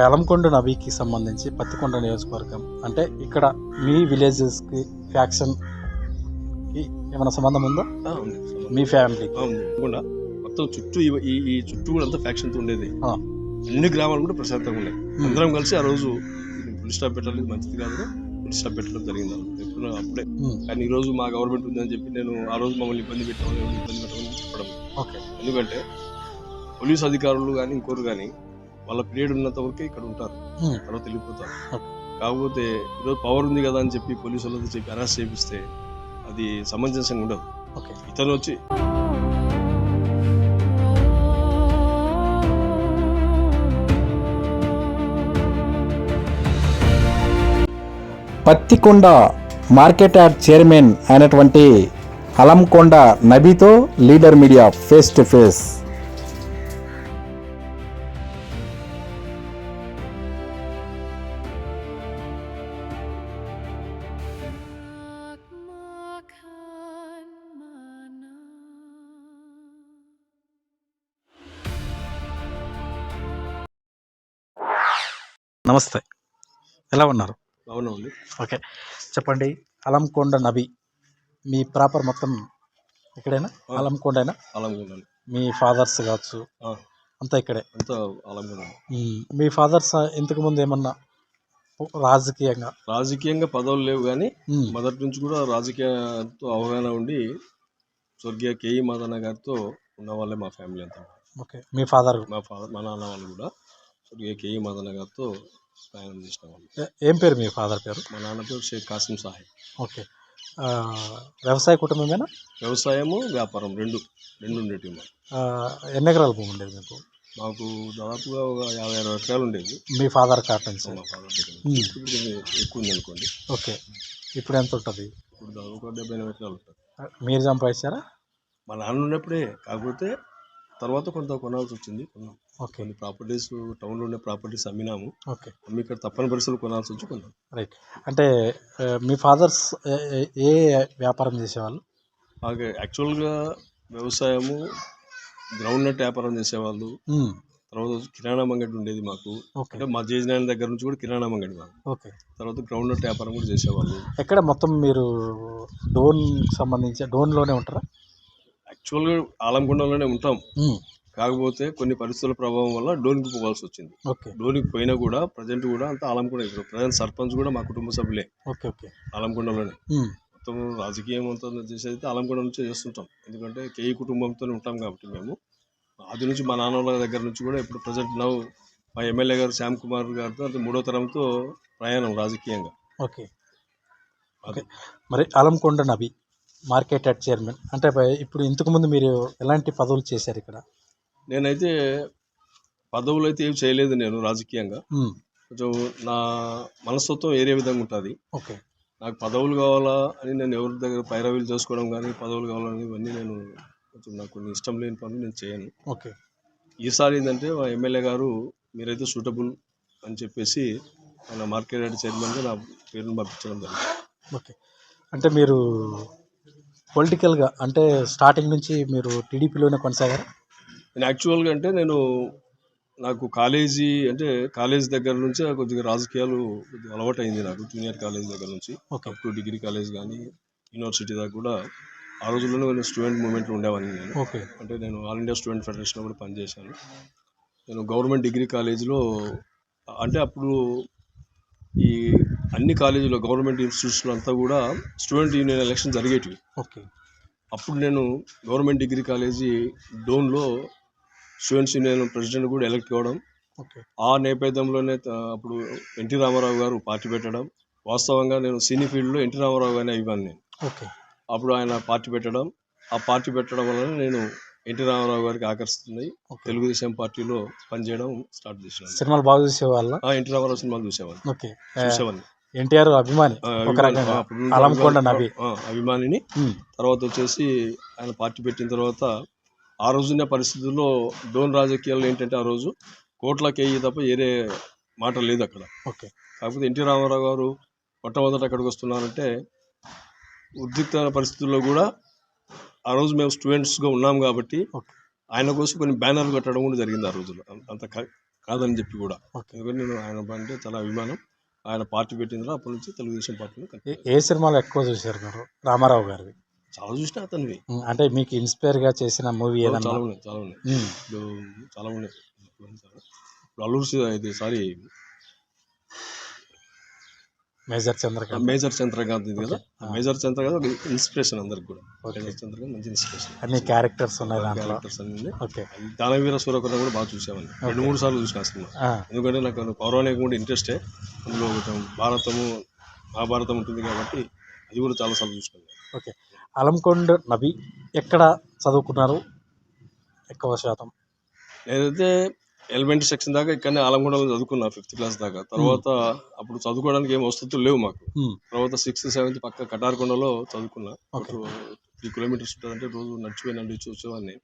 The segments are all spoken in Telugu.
అలంకొండ నబీకి సంబంధించి పత్తికొండ నియోజకవర్గం అంటే ఇక్కడ మీ విలేజెస్కి ఫ్యాక్షన్కి ఏమైనా సంబంధం ఉందా? ఉంది. మీ ఫ్యామిలీకి ఉంది. కూడా మొత్తం చుట్టూ ఈ చుట్టూ కూడా అంతా ఫ్యాక్షన్తో ఉండేది. అన్ని గ్రామాలు కూడా ప్రశాంతంగా ఉన్నాయి. అందరం కలిసి ఆ రోజు పులి స్టాప్ పెట్టాలి, మంచిది కాదు, పులి స్టాప్ పెట్టడం జరిగింది ఎప్పుడు అప్పుడే. కానీ ఈ రోజు మా గవర్నమెంట్ ఉందని చెప్పి నేను ఆ రోజు మమ్మల్ని ఇబ్బంది పెట్టమని చెప్పడం. ఎందుకంటే పోలీసు అధికారులు కానీ ఇంకోరు కానీ వాళ్ళ పీరియడ్ ఉన్నంత వరకే ఇక్కడ ఉంటారు, తర్వాత వెళ్ళిపోతారు. కాకపోతే ఈరోజు పవర్ ఉంది కదా అని చెప్పి పోలీసు వాళ్ళతో చెప్పి అరెస్ట్ చేపిస్తే అది సమంజసంగా ఉండదు. ఇతను వచ్చి పత్తికొండ మార్కెట్ యార్డ్ చైర్మన్ అయినటువంటి అలంకొండ నబీతో leader media face to face. నమస్తే, ఎలా ఉన్నారు? అవునండి. ఓకే, చెప్పండి. అలంకొండ నబీ మీ ప్రాపర్ మొత్తం ఇక్కడేనా? అలంకొండేనా? అలంకొండ. మీ ఫాదర్స్ కావచ్చు అంతా ఇక్కడే? అంతా అలంకొండ. మీ ఫాదర్స్ ఇంతకు ముందు ఏమన్నా రాజకీయంగా పదవులు లేవు, కానీ మొదటి నుంచి కూడా రాజకీయంతో అవగాహన ఉండి స్వర్గీయ కేఈ మాదన్న గారితో ఉన్న వాళ్ళే మా ఫ్యామిలీ అంతా. ఓకే, మీ ఫాదర్ మా నాన్న వాళ్ళు కూడా స్వర్గీయ కేఈ మాదన్న గారితో ప్రయాణం చేసిన వాళ్ళు. ఏం పేరు మీ ఫాదర్ పేరు? మా నాన్న పేరు షేక్ కాసిం సాహెబ్. ఓకే, వ్యవసాయ కుటుంబమేనా? వ్యవసాయము వ్యాపారం రెండు ఉండేవి. ఎన్ని ఎకరాల భూమి ఉండేది మీకు? మాకు దాదాపుగా ఒక 50-60 ఎకరాలు ఉండేది. మీ ఫాదర్ కాటన్స్? మా ఫాదర్ ఎక్కువ ఉంది అనుకోండి. ఓకే, ఇప్పుడు ఎంత ఉంటుంది? ఇప్పుడు దాదాపు 70-80 ఎకరాలు ఉంటుంది. మీరు సంపాదించారా? మా నాన్న ఉన్నప్పుడే, కాకపోతే తర్వాత కొంత కొనాల్సి వచ్చింది. కొన్ని ప్రాపర్టీస్ టౌన్లో ఉండే ప్రాపర్టీస్ అమ్మినాము. అమ్మి ఇక్కడ తప్పని పరిస్థితులు కొనాల్సి వచ్చి కొన్నాం. రైట్. అంటే మీ ఫాదర్స్ ఏ వ్యాపారం చేసేవాళ్ళు? మాకు యాక్చువల్గా వ్యవసాయము, గ్రౌండ్ నట్ వ్యాపారం చేసేవాళ్ళు. తర్వాత కిరాణా మంగడి ఉండేది మాకు. అంటే మా జేజనాయన దగ్గర నుంచి కూడా కిరాణా మంగడి మాకు. తర్వాత గ్రౌండ్ నట్ వ్యాపారం కూడా చేసేవాళ్ళు. ఎక్కడ మొత్తం మీరు డోన్ సంబంధించి డోన్లోనే ఉంటారా? యాక్చువల్గా ఆలంకొండలోనే ఉంటాం, కాకపోతే కొన్ని పరిస్థితుల ప్రభావం వల్ల డోన్కి పోవాల్సి వచ్చింది. డోన్కి పోయినా కూడా ప్రజెంట్ కూడా అంతా ఆలంకొండ. ఇప్పుడు ప్రజెంట్ సర్పంచ్ కూడా మా కుటుంబ సభ్యులే. ఆలంకొండలోనే మొత్తం రాజకీయం అంతా చేసేది ఆలంకొండ నుంచే చేస్తుంటాం. ఎందుకంటే కేఈ కుటుంబంతోనే ఉంటాం కాబట్టి మేము. అది నుంచి మా నాన్న వాళ్ళ దగ్గర నుంచి కూడా ఇప్పుడు ప్రజెంట్ మా ఎమ్మెల్యే గారు శ్యామ్ కుమార్ గారితో అంటే 3వ తరంతో ప్రయాణం రాజకీయంగా. ఓకే, మరి అలంకొండ నబీ మార్కెట్ యార్డ్ చైర్మన్ అంటే ఇప్పుడు ఇంతకుముందు మీరు ఎలాంటి పదవులు చేశారు ఇక్కడ? నేనైతే పదవులు అయితే ఏమి చేయలేదు. నేను రాజకీయంగా కొంచెం నా మనస్తత్వం వేరే విధంగా ఉంటుంది. నాకు పదవులు కావాలా అని నేను ఎవరి దగ్గర పైరవీలు చేసుకోవడం కానీ, పదవులు కావాలని ఇవన్నీ నేను కొంచెం నాకు కొన్ని ఇష్టం లేని పనులు నేను చేయను. ఈసారి ఏంటంటే మా ఎమ్మెల్యే గారు మీరైతే సూటబుల్ అని చెప్పేసి ఆయన మార్కెట్ యార్డ్ చైర్మన్గా నా పేరును పంపించడం జరిగింది. ఓకే, అంటే మీరు పొలిటికల్గా అంటే స్టార్టింగ్ నుంచి మీరు టీడీపీలోనే కొనసాగారా? నేను యాక్చువల్గా అంటే నాకు కాలేజ్ దగ్గర నుంచి కొద్దిగా రాజకీయాలు కొద్దిగా అలవాటు అయింది. నాకు జూనియర్ కాలేజ్ దగ్గర నుంచి అప్ టు డిగ్రీ కాలేజ్ కానీ యూనివర్సిటీ దాకా కూడా ఆ రోజుల్లోనే నేను స్టూడెంట్ మూవ్మెంట్లో ఉండేవాడిని. అంటే నేను ఆల్ ఇండియా స్టూడెంట్ ఫెడరేషన్లో కూడా పనిచేశాను. నేను గవర్నమెంట్ డిగ్రీ కాలేజీలో అంటే అప్పుడు ఈ అన్ని కాలేజీలో గవర్నమెంట్ ఇన్స్టిట్యూట్స్లో అంతా కూడా స్టూడెంట్ యూనియన్ ఎలక్షన్ జరిగేటివి. అప్పుడు నేను గవర్నమెంట్ డిగ్రీ కాలేజీ డోన్లో స్టూడెంట్స్ యూనియన్ ప్రెసిడెంట్ కూడా ఎలక్ట్ కావడం. ఆ నేపథ్యంలోనే అప్పుడు ఎన్టీ రామారావు గారు పార్టీ పెట్టడం. వాస్తవంగా నేను సినీ ఫీల్డ్లో ఎన్టీ రామారావు గారిని ఇవ్వను నేను. అప్పుడు ఆయన పార్టీ పెట్టడం, ఆ పార్టీ పెట్టడం వల్ల నేను ఎన్టీ రామారావు గారికి ఆకర్షిస్తున్నాయి. తెలుగుదేశం పార్టీలో పనిచేయడం స్టార్ట్ చేశాను. సినిమాలు బాగా చూసేవాళ్ళ? ఎన్టీ రామారావు సినిమాలు చూసేవాడిని. ఎన్టీఆర్ అభిమాని, అభిమానిని. తర్వాత వచ్చేసి ఆయన పార్టీ పెట్టిన తర్వాత ఆ రోజున్న పరిస్థితుల్లో డోన్ రాజకీయాల్లో ఏంటంటే ఆ రోజు కోట్లకి తప్ప వేరే మాట లేదు అక్కడ. కాకపోతే ఎన్టీ రామారావు గారు మొట్టమొదట అక్కడికి వస్తున్నారంటే ఉద్రిక్త పరిస్థితుల్లో కూడా ఆ రోజు మేము స్టూడెంట్స్గా ఉన్నాం కాబట్టి ఆయన కోసం కొన్ని బ్యానర్లు కట్టడం కూడా జరిగింది ఆ రోజుల్లో. అంత కాదని చెప్పి కూడా. ఓకే. ఎందుకంటే నేను ఆయన అంటే చాలా అభిమానం. ఆయన పార్టీ పెట్టిన అప్పటి నుంచి తెలుగుదేశం పార్టీని ఏ సినిమాలు ఎక్కువ చూశారు మీరు రామారావు గారివి? చాలా చూసినా అతనివి. అంటే మీకు ఇన్స్పైర్గా చేసిన మూవీ ఏదన్నా? చాలా ఉన్నాయి, చాలా ఉన్నాయి. ఇప్పుడు చాలా ఉన్నాయి. ఇప్పుడు ఇది sorry major Chandrakant. Major Chandrakant ఇది కదా. మేజర్ చంద్రకాంత్ ఇన్స్పిరేషన్ అందరికి కూడా. మేజర్ చంద్రకాంత్ మంచి ఇన్స్పిరేషన్. అన్ని క్యారెక్టర్స్ ఉన్నాయి దాంట్లో. క్యారెక్టర్స్ అన్ని. ఓకే. దానవీర సూరకర్ణ కూడా బాగా చూసామని 2-3 సార్లు చూసిన సినిమా. ఎందుకంటే నాకు పౌరాణికం కూడా ఇంట్రెస్టే. అందులో కొంచెం భారతము మహాభారతం ఉంటుంది కాబట్టి అది కూడా చాలాసార్లు చూసుకున్నాను. ఓకే. అలంకొండ నబీ ఎక్కడ చదువుకున్నారు ఎక్కువ శాతం? నేనైతే ఎలిమెంటరీ సెక్షన్ దాకా ఇక్కడనే ఆలంగొండలో చదువుకున్నా 5th క్లాస్ దాకా. తర్వాత అప్పుడు చదువుకోవడానికి ఏం వసతులు లేవు మాకు. తర్వాత 6th 7th పక్క కటారకొండలో చదువుకున్నా. 3 కిలోమీటర్స్ ఉంటుంది, అంటే రోజు నడిచిపోయి వచ్చేవాడిని.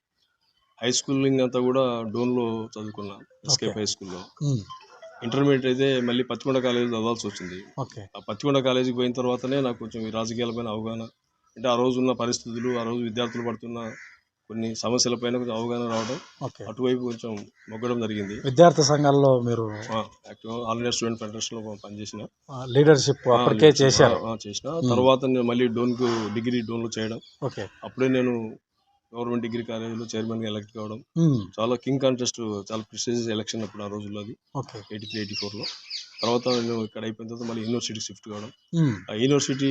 హై స్కూలింగ్ అంతా కూడా డోన్లో చదువుకున్నా, ఎస్కేప్ హై స్కూల్లో. ఇంటర్మీడియట్ అయితే మళ్ళీ పత్తికొండ కాలేజీలో చదవాల్సి వచ్చింది. ఆ పత్తికొండ కాలేజీకి పోయిన తర్వాతనే నాకు కొంచెం ఈ రాజకీయాలపైన అవగాహన, అంటే ఆ రోజు ఉన్న పరిస్థితులు, ఆ రోజు విద్యార్థులు పడుతున్న కొన్ని సమస్యలపైన కొంచెం అవగాహన రావడం, అటువైపు కొంచెం మొగ్గడం జరిగింది. విద్యార్థి సంఘాల్లో మీరు ఆల్ ఇండియా స్టూడెంట్ ఫెడరేషన్లో పనిచేసిన, లీడర్షిప్ అప్పటికే చేసిన. తర్వాత నేను మళ్ళీ డిగ్రీ డోన్లో చేయడం. అప్పుడే నేను గవర్నమెంట్ డిగ్రీ కాలేజీలో చైర్మన్గా ఎలక్ట్ కావడం. చాలా కింగ్ కాంటెస్ట్, చాలా ప్రెస్టీజియస్ ఎలక్షన్ అప్పుడు ఆ రోజుల్లో, అది 83-84లో. తర్వాత నేను ఇక్కడ అయిపోయిన తర్వాత మళ్ళీ యూనివర్సిటీకి షిఫ్ట్ కావడం. ఆ యూనివర్సిటీ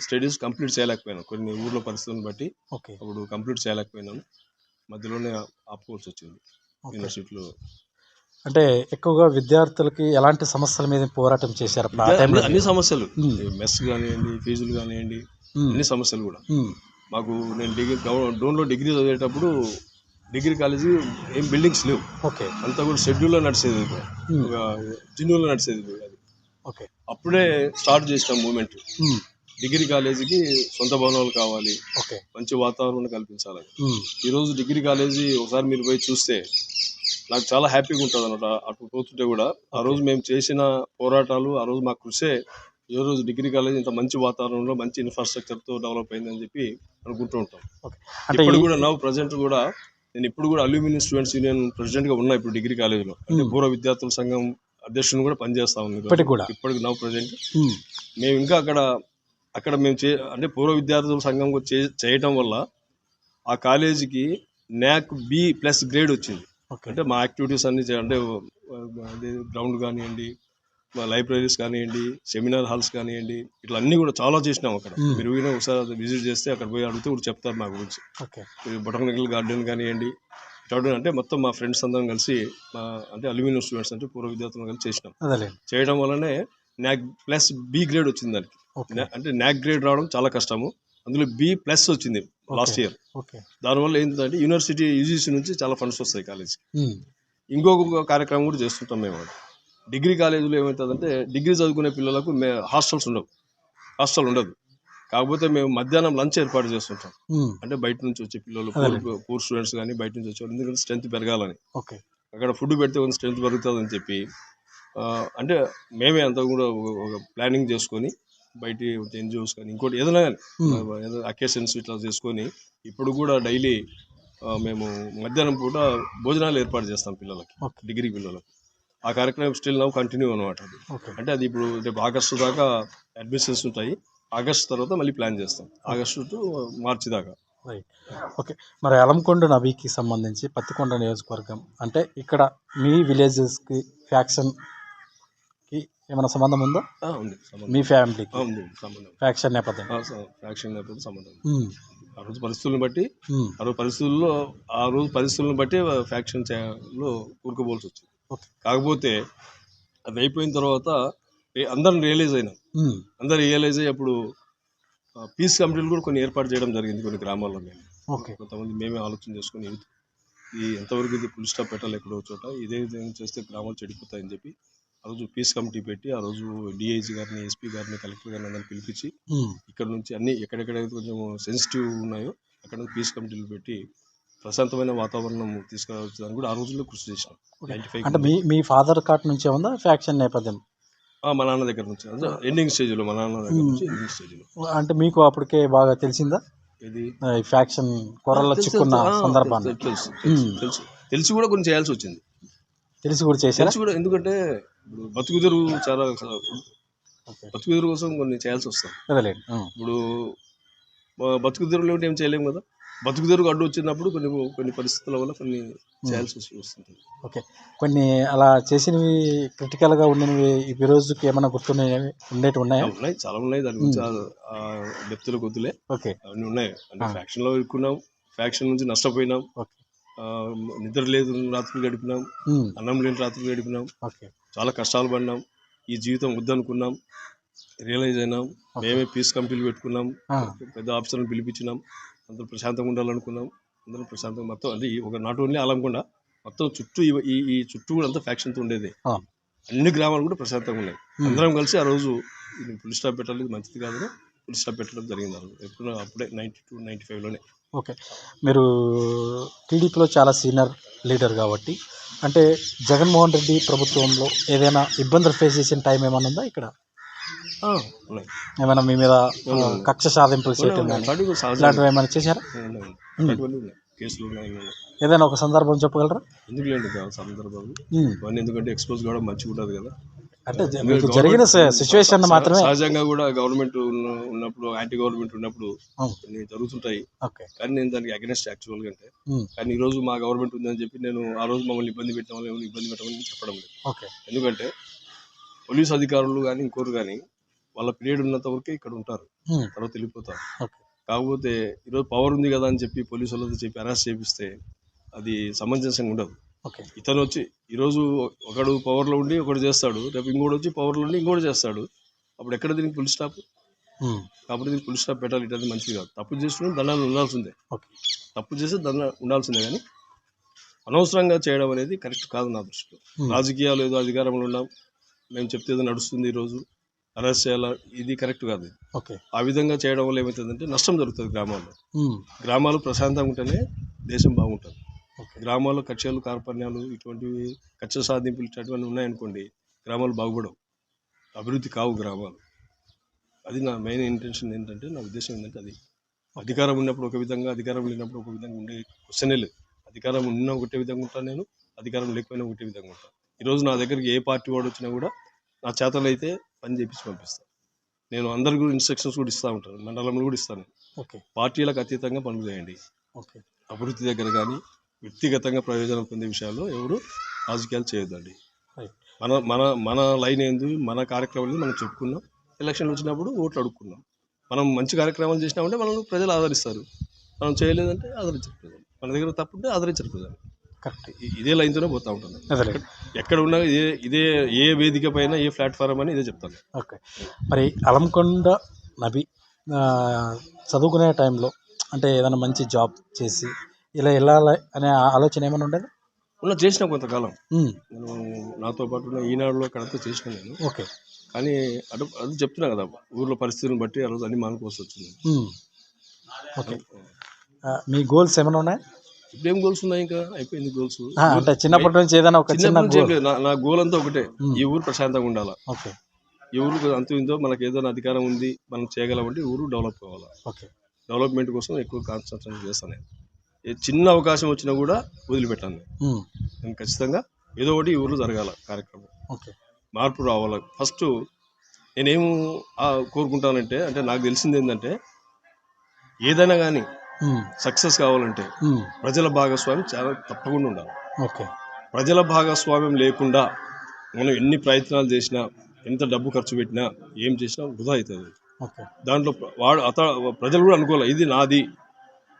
స్టడీస్ కంప్లీట్ చేయలేకపోయాను కొన్ని ఊర్లో పరిస్థితులను బట్టి. అప్పుడు కంప్లీట్ చేయలేకపోయినాను, మధ్యలోనే ఆపుకోవాల్సి వచ్చింది యూనివర్సిటీలో. అంటే ఎక్కువగా విద్యార్థులకి ఎలాంటి సమస్యల మీద పోరాటం చేశారు? అన్ని సమస్యలు, మెస్ కానివ్వండి, ఫీజులు కానివ్వండి, అన్ని సమస్యలు కూడా మాకు. నేను డోన్లో డిగ్రీ చదివేటప్పుడు డిగ్రీ కాలేజీ ఏం బిల్డింగ్స్ లేవు. అంతా కూడా షెడ్యూల్లో నడిచేది, జిన్యూల్లో నడిచేది అది. అప్పుడే స్టార్ట్ చేసిన మూమెంట్, డిగ్రీ కాలేజీకి సొంత భవనాలు కావాలి, మంచి వాతావరణం కల్పించాలని. ఈరోజు డిగ్రీ కాలేజీ ఒకసారి మీరు పోయి చూస్తే నాకు చాలా హ్యాపీగా ఉంటుంది అన్నమాట. అటు పోతుంటే కూడా ఆ రోజు మేము చేసిన పోరాటాలు, ఆ రోజు మా కృషే ఏ రోజు డిగ్రీ కాలేజ్ ఇంత మంచి వాతావరణంలో మంచి ఇన్ఫ్రాస్ట్రక్చర్తో డెవలప్ అయిందని చెప్పి అనుకుంటూ ఉంటాం. ఇప్పుడు కూడా ప్రజెంట్ కూడా నేను ఇప్పుడు కూడా అల్యూమినియం స్టూడెంట్స్ యూనియన్ ప్రెసిడెంట్గా ఉన్నా ఇప్పుడు డిగ్రీ కాలేజీలో. అంటే పూర్వ విద్యార్థుల సంఘం అధ్యక్షుని కూడా పనిచేస్తా ఉంది ఇప్పటికి ప్రజెంట్. మేము ఇంకా అక్కడ మేము అంటే పూర్వ విద్యార్థుల సంఘం చేయటం వల్ల ఆ కాలేజీకి NAC B+ గ్రేడ్ వచ్చింది. అంటే మా యాక్టివిటీస్ అన్ని అంటే గ్రౌండ్ కానివ్వండి, లైబ్రరీస్ కానివ్వండి, సెమినార్ హాల్స్ కానివ్వండి, ఇట్లా అన్నీ కూడా చాలా చేసినాం అక్కడ. మీరు ఒకసారి విజిట్ చేస్తే అక్కడ పోయి అడిగితే కూడా చెప్తారు మా గురించి. బొటానికల్ గార్డెన్ కానివ్వండి, అంటే మొత్తం మా ఫ్రెండ్స్ అందరం కలిసి, అంటే అల్యూమినియం స్టూడెంట్స్ అంటే పూర్వ విద్యార్థులను కలిసి చేసినాం. చేయడం వల్లనే NAC+ B గ్రేడ్ వచ్చింది దానికి. అంటే NAC గ్రేడ్ రావడం చాలా కష్టము, అందులో B+ వచ్చింది లాస్ట్ ఇయర్. దానివల్ల ఏంటంటే యూనివర్సిటీ UGC నుంచి చాలా ఫండ్స్ వస్తాయి కాలేజీకి. ఇంకొక కార్యక్రమం కూడా చేస్తుంటాం మేము. డిగ్రీ కాలేజీలో ఏమవుతుందంటే డిగ్రీ చదువుకునే పిల్లలకు హాస్టల్ ఉండదు. కాకపోతే మేము మధ్యాహ్నం లంచ్ ఏర్పాటు చేస్తుంటాం. అంటే బయట నుంచి వచ్చే పిల్లలు, పూర్ స్టూడెంట్స్ కానీ బయట నుంచి వచ్చే, ఎందుకంటే స్ట్రెంత్ పెరగాలని. అక్కడ ఫుడ్ పెడితే కొంచెం స్ట్రెంత్ పెరుగుతుందని చెప్పి, అంటే మేమే అంతా కూడా ఒక ప్లానింగ్ చేసుకొని బయట NGOs కానీ ఇంకోటి ఏదైనా కానీ అకేషన్స్ ఇట్లా చేసుకొని ఇప్పుడు కూడా డైలీ మేము మధ్యాహ్నం పూట భోజనాలు ఏర్పాటు చేస్తాం పిల్లలకి, డిగ్రీ పిల్లలకు. ఆ కార్యక్రమం స్టిల్ నౌ కంటిన్యూ అనమాట. అంటే అది ఇప్పుడు రేపు ఆగస్టు దాకా అడ్మిషన్స్ ఉంటాయి. ఆగస్టు తర్వాత మళ్ళీ ప్లాన్ చేస్తాం, ఆగస్టు టు మార్చి దాకా. మరి అలంకొండ నబీకి సంబంధించి పత్తికొండ నియోజకవర్గం అంటే ఇక్కడ మీ విలేజెస్కి ఫ్యాక్షన్కి ఏమైనా సంబంధం ఉందా? ఉంది, మీ ఫ్యామిలీకి సంబంధం, ఫ్యాక్షన్ నేపథ్యం సంబంధం. ఆ రోజు పరిస్థితులను బట్టి ఫ్యాక్షన్ లో కూరుకోబోల్సి వచ్చింది. కాకపోతే అది అయిపోయిన తర్వాత అందరం రియలైజ్ అయ్యి అప్పుడు పీస్ కమిటీలు కూడా కొన్ని ఏర్పాటు చేయడం జరిగింది కొన్ని గ్రామాల్లో. మేము కొంతమంది మేమే ఆలోచన చేసుకుని ఈ ఎంతవరకు ఇది ఫుల్ స్టాప్ పెట్టాలి ఎక్కడో చోట, ఇదే విధంగా చేస్తే గ్రామాలు చెడిపోతాయని చెప్పి ఆ రోజు పీస్ కమిటీ పెట్టి, ఆ రోజు DIG గారిని, SP గారిని, కలెక్టర్ గారిని అందరిని పిలిపించి ఇక్కడ నుంచి అన్ని ఎక్కడెక్కడైతే కొంచెం సెన్సిటివ్ ఉన్నాయో అక్కడ పీస్ కమిటీలు పెట్టి ప్రశాంతమైన వాతావరణం తీసుకురావచ్చని కూడా ఆ రోజుల్లో కృషి చేసినాం. అంటే మీ ఫాదర్ కార్ట్ నుంచే ఉందా ఫ్యాక్షన్ నేపథ్యం? మా నాన్న దగ్గర నుంచి, ఎండింగ్ స్టేజ్లో, మా నాన్న దగ్గర నుంచి ఎండింగ్ స్టేజ్లో. అంటే మీకు అప్పటికే బాగా తెలిసిందా ఇది ఫ్యాక్షన్ కొరల్లో చిక్కున్న సందర్భాన్ని? తెలిసి కూడా కొన్ని చేయాల్సి వచ్చింది. తెలిసి కూడా చేశారా? తెలిసి కూడా, ఎందుకంటే ఇప్పుడు బతుకుదెరువు చాలా ఓకే. బతుకుదెరువు కోసం కొన్ని చేయాల్సి వస్తుంది. అదేలేండి. ఇప్పుడు బతుకుదెరువులో ఏం చేయలేము కదా. బతుకుదెరువు అడ్డు వచ్చినప్పుడు కొన్ని కొన్ని పరిస్థితుల వల్ల కొన్ని చేయాల్సి వస్తుంది. ఓకే. కొన్ని అలా చేసినవి క్రిటికల్గా ఉన్నవి ఈ రోజుకి ఏమైనా ఉండేటివి ఉన్నాయా? ఉన్నాయి, చాలా ఉన్నాయి. దాని గురించి డెప్త్లో కొద్దులే. ఓకే. అవన్నీ ఉన్నాయి. అంటే ఫ్యాక్షన్లో ఇరుక్కున్నాం, ఫ్యాక్షన్ నుంచి నష్టపోయినాం, ఓకే. నిద్ర లేదు రాత్రులు గడిపినాం, అన్నం లేని రాత్రులు గడిపినాం, ఓకే. చాలా కష్టాలు పడినాం. ఈ జీవితం వద్దనుకున్నాం, రియలైజ్ అయినాం. మేమే పీస్ కమిటీలు పెట్టుకున్నాం, పెద్ద ఆఫీసర్లను పిలిపించినాం, అందరూ ప్రశాంతంగా ఉండాలనుకున్నాం. అందరం ప్రశాంతంగా మొత్తం అంటే ఒక నాట్ ఓన్లీ ఆలంకొండ, మొత్తం చుట్టూ ఈ చుట్టూ కూడా అంతా ఫ్యాక్షన్తో ఉండేది. అన్ని గ్రామాలు కూడా ప్రశాంతంగా ఉన్నాయి. అందరం కలిసి ఆ రోజు ఫుల్ స్టాప్ పెట్టాలి, ఇది మంచిది కాదని ఫుల్ స్టాప్ పెట్టడం జరిగింది. ఆ రోజు ఎప్పుడు అప్పుడే 92, 95లోనే. ఓకే. మీరు టీడీపీలో చాలా సీనియర్ లీడర్ కాబట్టి, అంటే జగన్మోహన్ రెడ్డి ప్రభుత్వంలో ఏదైనా ఇబ్బందులు ఫేస్ చేసిన టైం ఏమైనా ఉందా ఇక్కడ? ఉన్నాయి. ఏమైనా మీ మీద కక్ష సాధింపులు చేయటం కానీ ఇలాంటివి ఏమైనా చేశారా? కేసులు ఉన్నాయి. ఏదైనా ఒక సందర్భం చెప్పగలరా? ఎందుకు లేండి సందర్భాలు ఇవన్నీ, ఎందుకంటే ఎక్స్పోజ్ కావడం మంచిగా ఉండదు కదా. అంటే మీకు జరిగిన సిచ్యువేషన్ మాత్రమే. సహజంగా కూడా గవర్నమెంట్ ఉన్నప్పుడు, యాంటీ గవర్నమెంట్ ఉన్నప్పుడు కొన్ని జరుగుతుంటాయి. కానీ నేను దానికి అగెనెస్ట్ యాక్చువల్గా అంటే. కానీ ఈ రోజు మా గవర్నమెంట్ ఉందని చెప్పి నేను ఆ రోజు మమ్మల్ని ఇబ్బంది పెట్టిన వాళ్ళు ఎవరు ఇబ్బంది పెట్టమని చెప్పడం లేదు. ఎందుకంటే పోలీస్ అధికారులు కానీ ఇంకోరు కానీ వాళ్ళ పీరియడ్ ఉన్నంత వరకే ఇక్కడ ఉంటారు, తర్వాత వెళ్ళిపోతారు. కాకపోతే ఈరోజు పవర్ ఉంది కదా అని చెప్పి పోలీసు వాళ్ళతో చెప్పి అరెస్ట్ చేపిస్తే అది సమంజసంగా ఉండదు. ఇతను వచ్చి ఈరోజు ఒకడు పవర్లో ఉండి ఒకడు చేస్తాడు, రేపు ఇంకోటి వచ్చి పవర్లో ఉండి ఇంకోటి చేస్తాడు. అప్పుడు ఎక్కడ దీనికి ఫుల్ స్టాప్? కాబట్టి దీనికి ఫుల్ స్టాప్ పెట్టాలి. ఇటు మంచిది కాదు. తప్పు చేసిన దండాలు ఉండాల్సిందే, తప్పు చేస్తే దండ ఉండాల్సిందే. కానీ అనవసరంగా చేయడం అనేది కరెక్ట్ కాదు నా దృష్టిలో. రాజకీయాలు ఏదో అధికారంలో ఉన్నాం, మేము చెప్తే ఏదో నడుస్తుంది, ఈరోజు అరెస్ట్ చేయాలా, ఇది కరెక్ట్ కాదు. ఆ విధంగా చేయడం వల్ల ఏమవుతుందంటే నష్టం జరుగుతుంది గ్రామాల్లో. గ్రామాలు ప్రశాంతంగా ఉంటేనే దేశం బాగుంటుంది. గ్రామాల్లో కక్షలు కార్పణ్యాలు ఇటువంటివి, కక్ష సాధింపులు ఇటువంటివన్నీ ఉన్నాయనుకోండి, గ్రామాలు బాగుపడవు, అభివృద్ధి కావు గ్రామాలు. అది నా మెయిన్ ఇంటెన్షన్ ఏంటంటే, నా ఉద్దేశం ఏంటంటే అది. అధికారం ఉన్నప్పుడు ఒక విధంగా, అధికారం లేనప్పుడు ఒక విధంగా ఉండే క్వశ్చనే లేదు. అధికారం ఉన్న ఒకటే విధంగా ఉంటాను నేను, అధికారం లేకపోయినా ఒకటే విధంగా ఉంటాను. ఈరోజు నా దగ్గరికి ఏ పార్టీ వాడు వచ్చినా కూడా నా చేతలు అయితే పని చేపించి పంపిస్తాను. నేను అందరి కూడా ఇన్స్ట్రక్షన్స్ కూడా ఇస్తూ ఉంటాను, మండలంలో కూడా ఇస్తాను. పార్టీలకు అతీతంగా పనులు చేయండి. అభివృద్ధి దగ్గర కానీ వ్యక్తిగతంగా ప్రయోజనం పొందే విషయాల్లో ఎవరు రాజకీయాలు చేయొద్దండి. మన మన మన లైన్ ఏంది, మన కార్యక్రమాలు మనం చెప్పుకున్నాం, ఎలక్షన్లు వచ్చినప్పుడు ఓట్లు అడుక్కున్నాం. మనం మంచి కార్యక్రమాలు చేసినామంటే మనల్ని ప్రజలు ఆదరిస్తారు, మనం చేయలేదంటే ఆదరించరు ప్రజలు. మన దగ్గర తప్పుంటే ఆదరించరు ప్రజలు. కరెక్ట్. ఇదే లైన్తోనే పోతూ ఉంటుంది. ఎక్కడ ఉన్నా ఇదే ఏ వేదిక పైన ఏ ప్లాట్ఫామ్ అని ఇదే చెప్తాను. ఓకే. మరి అలంకొండ నబి చదువుకునే టైంలో అంటే ఏదైనా మంచి జాబ్ చేసి ఇలా వెళ్ళాలి అనే ఆలోచన ఏమైనా ఉండేది? చేసిన కొంతకాలం నేను నాతో పాటు ఈనాడులో అక్కడంతా చేసిన నేను. ఓకే. కానీ అది చెప్తున్నా కదా, ఊర్లో పరిస్థితులను బట్టి ఆ రోజు అన్ని మానుకోవాల్సి వచ్చింది. ఓకే. మీ గోల్స్ ఏమైనా ఉన్నాయి? ఇప్పుడేం గోల్స్ ఉన్నాయి, ఇంకా అయిపోయింది గోల్స్. అంటే చిన్నప్పటి నుంచి ఏదైనా ఒక చిన్న గోల్? నా గోల్ అంతా ఒకటే, ఈ ఊరు ప్రశాంతంగా ఉండాలా. ఓకే. ఈ ఊరు అంత ఇంతో మనకి ఏదైనా అధికారం ఉంది, మనం చేయగలమంటే ఊరు డెవలప్ కావాలా. ఓకే. డెవలప్మెంట్ కోసం ఎక్కువ కాన్సన్ట్రేట్ చేస్తాను నేను. చిన్న అవకాశం వచ్చినా కూడా వదిలిపెట్టాను నేను. ఖచ్చితంగా ఏదో ఒకటి ఈ ఊర్లో జరగాల కార్యక్రమం. ఓకే. మార్పు రావాలి. ఫస్ట్ నేనేం కోరుకుంటానంటే, అంటే నాకు తెలిసింది ఏంటంటే, ఏదైనా కానీ సక్సెస్ కావాలంటే ప్రజల భాగస్వామ్యం చాలా తప్పకుండా ఉండాలి. ఓకే. ప్రజల భాగస్వామ్యం లేకుండా మనం ఎన్ని ప్రయత్నాలు చేసినా, ఎంత డబ్బు ఖర్చు పెట్టినా, ఏం చేసినా వృధా అవుతుంది. దాంట్లో ప్రజలు కూడా అనుకోవాలి, ఇది నాది,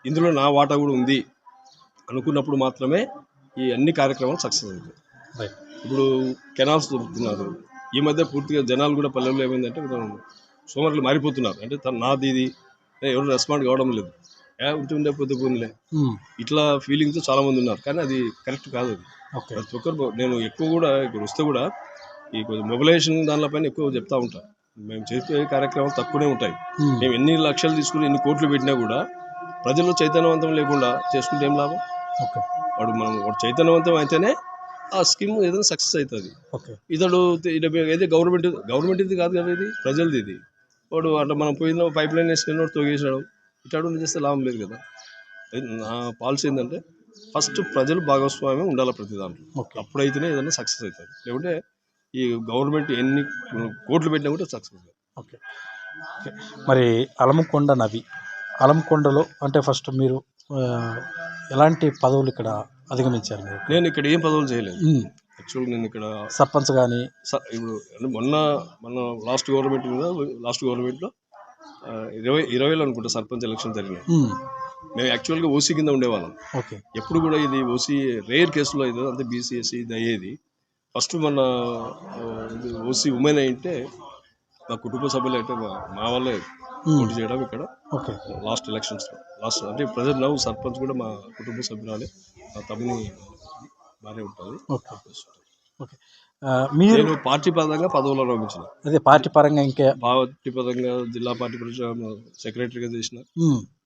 ఇందులో నా వాటా కూడా ఉంది అనుకున్నప్పుడు మాత్రమే ఈ అన్ని కార్యక్రమాలు సక్సెస్ అవుతాయి. ఇప్పుడు కెనాల్స్ దొరుకుతున్నారు ఈ మధ్య, పూర్తిగా జనాలు కూడా పల్లెల్లో ఏమైందంటే సోమరులు మారిపోతున్నారు. అంటే నాది ఇది, ఎవరు రెస్పాండ్ కావడం లేదు, ఉంటుండే పొద్దు పోనీలే, ఇట్లా ఫీలింగ్తో చాలా మంది ఉన్నారు. కానీ అది కరెక్ట్ కాదు. అది ప్రతి ఒక్కరు, నేను ఎక్కువ కూడా ఇక్కడ వస్తే కూడా ఈ కొంచెం మొబిలైజేషన్ దానిపైన ఎక్కువ చెప్తా ఉంటాను. మేము చేసే కార్యక్రమాలు తక్కువనే ఉంటాయి. మేము ఎన్ని లక్షలు తీసుకుని ఎన్ని కోట్లు పెట్టినా కూడా ప్రజలు చైతన్యవంతం లేకుండా చేసుకుంటే ఏం లాభం? వాడు చైతన్యవంతం అయితేనే ఆ స్కీమ్ ఏదైనా సక్సెస్ అవుతుంది. ఇతడు ఏదో గవర్నమెంట్ ఇది కాదు కదా, ఇది ప్రజలది. ఇది వాడు అట్లా మనం పోయిన పైప్ లైన్ వేసుకుని తొగేసాడు, ఇట్లాంటి చేస్తే లాభం లేదు కదా. నా పాలసీ ఏంటంటే ఫస్ట్ ప్రజలు భాగస్వామ్యం ఉండాలి ప్రతి దాంట్లో. ఓకే. అప్పుడైతేనే ఏదైనా సక్సెస్ అవుతుంది. లేకుంటే ఈ గవర్నమెంట్ ఎన్ని కోట్లు పెట్టినా కూడా సక్సెస్ అవుతుంది. ఓకే. ఓకే. మరి అలమకొండ నవి, అలంకొండలో అంటే ఫస్ట్ మీరు ఎలాంటి పదవులు ఇక్కడ అధిగమించారు మీరు? నేను ఇక్కడ ఏం పదవులు చేయలేదు. ఉమ్. యాక్చువల్గా నేను ఇక్కడ సర్పంచ్ కానీ ఇప్పుడు అంటే మన లాస్ట్ గవర్నమెంట్లో 2020లో అనుకుంటా సర్పంచ్ ఎలక్షన్ జరిగినాయి. మేము యాక్చువల్గా ఓసీ కింద ఉండేవాళ్ళం. ఓకే. ఎప్పుడు కూడా ఇది ఓసీ రేర్ కేసులో అయితే అంతే బీసీ ఎస్సీ ఇది అయ్యేది. ఫస్ట్ మన ఓసీ ఉమెన్ అయితే మా కుటుంబ సభ్యులు అయితే మా వాళ్ళే పోటీ చేయడం ఇక్కడ ఓకే. లాస్ట్ ఎలక్షన్స్లో అంటే ప్రజెంట్ నవ్వు సర్పంచ్ కూడా మా కుటుంబ సభ్యురాలే, మా తమ్ముని భార్య ఉంటుంది. ఓకే. ఓకే. మీరు నేను పార్టీ పరంగా పదవులు ఆరోపించిన, అదే పార్టీ పరంగా ఇంకా పార్టీ పరంగా జిల్లా పార్టీ సెక్రటరీగా చేసిన,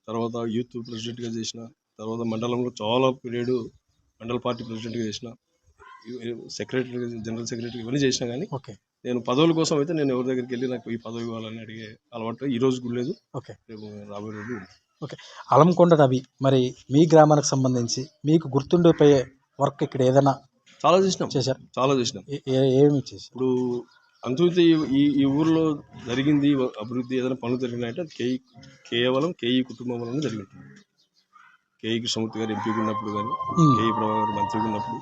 తర్వాత యూత్ ప్రెసిడెంట్గా చేసిన, తర్వాత మండలంలో చాలా పీరియడ్ మండల పార్టీ ప్రెసిడెంట్గా చేసిన, సెక్రటరీ జనరల్ సెక్రటరీ ఇవన్నీ చేసినా. కానీ ఓకే. నేను పదవుల కోసం అయితే నేను ఎవరి దగ్గరికి వెళ్ళి నాకు ఈ పదవి ఇవ్వాలని అడిగే అలవాటు ఈ రోజు కూడా లేదు. ఓకే. రేపు రాబోయే రోజు. ఓకే. అలంకొండ నవి, మరి మీ గ్రామానికి సంబంధించి మీకు గుర్తుండిపోయే వర్క్ ఇక్కడ ఏదైనా చాలా చేసినాం. చాలా చేసినాం. ఏమి చేసి ఇప్పుడు అంతృప్తి ఈ ఊర్లో జరిగింది అభివృద్ధి ఏదైనా పనులు జరిగినాయంటే అది కేవలం కేఈ కుటుంబం వలన జరిగింది. కేఈ కృష్ణమూర్తి గారు ఎంపీగా ఉన్నప్పుడు కానీ, కేఈ ప్రభాకర్ గారు మంత్రిగా ఉన్నప్పుడు,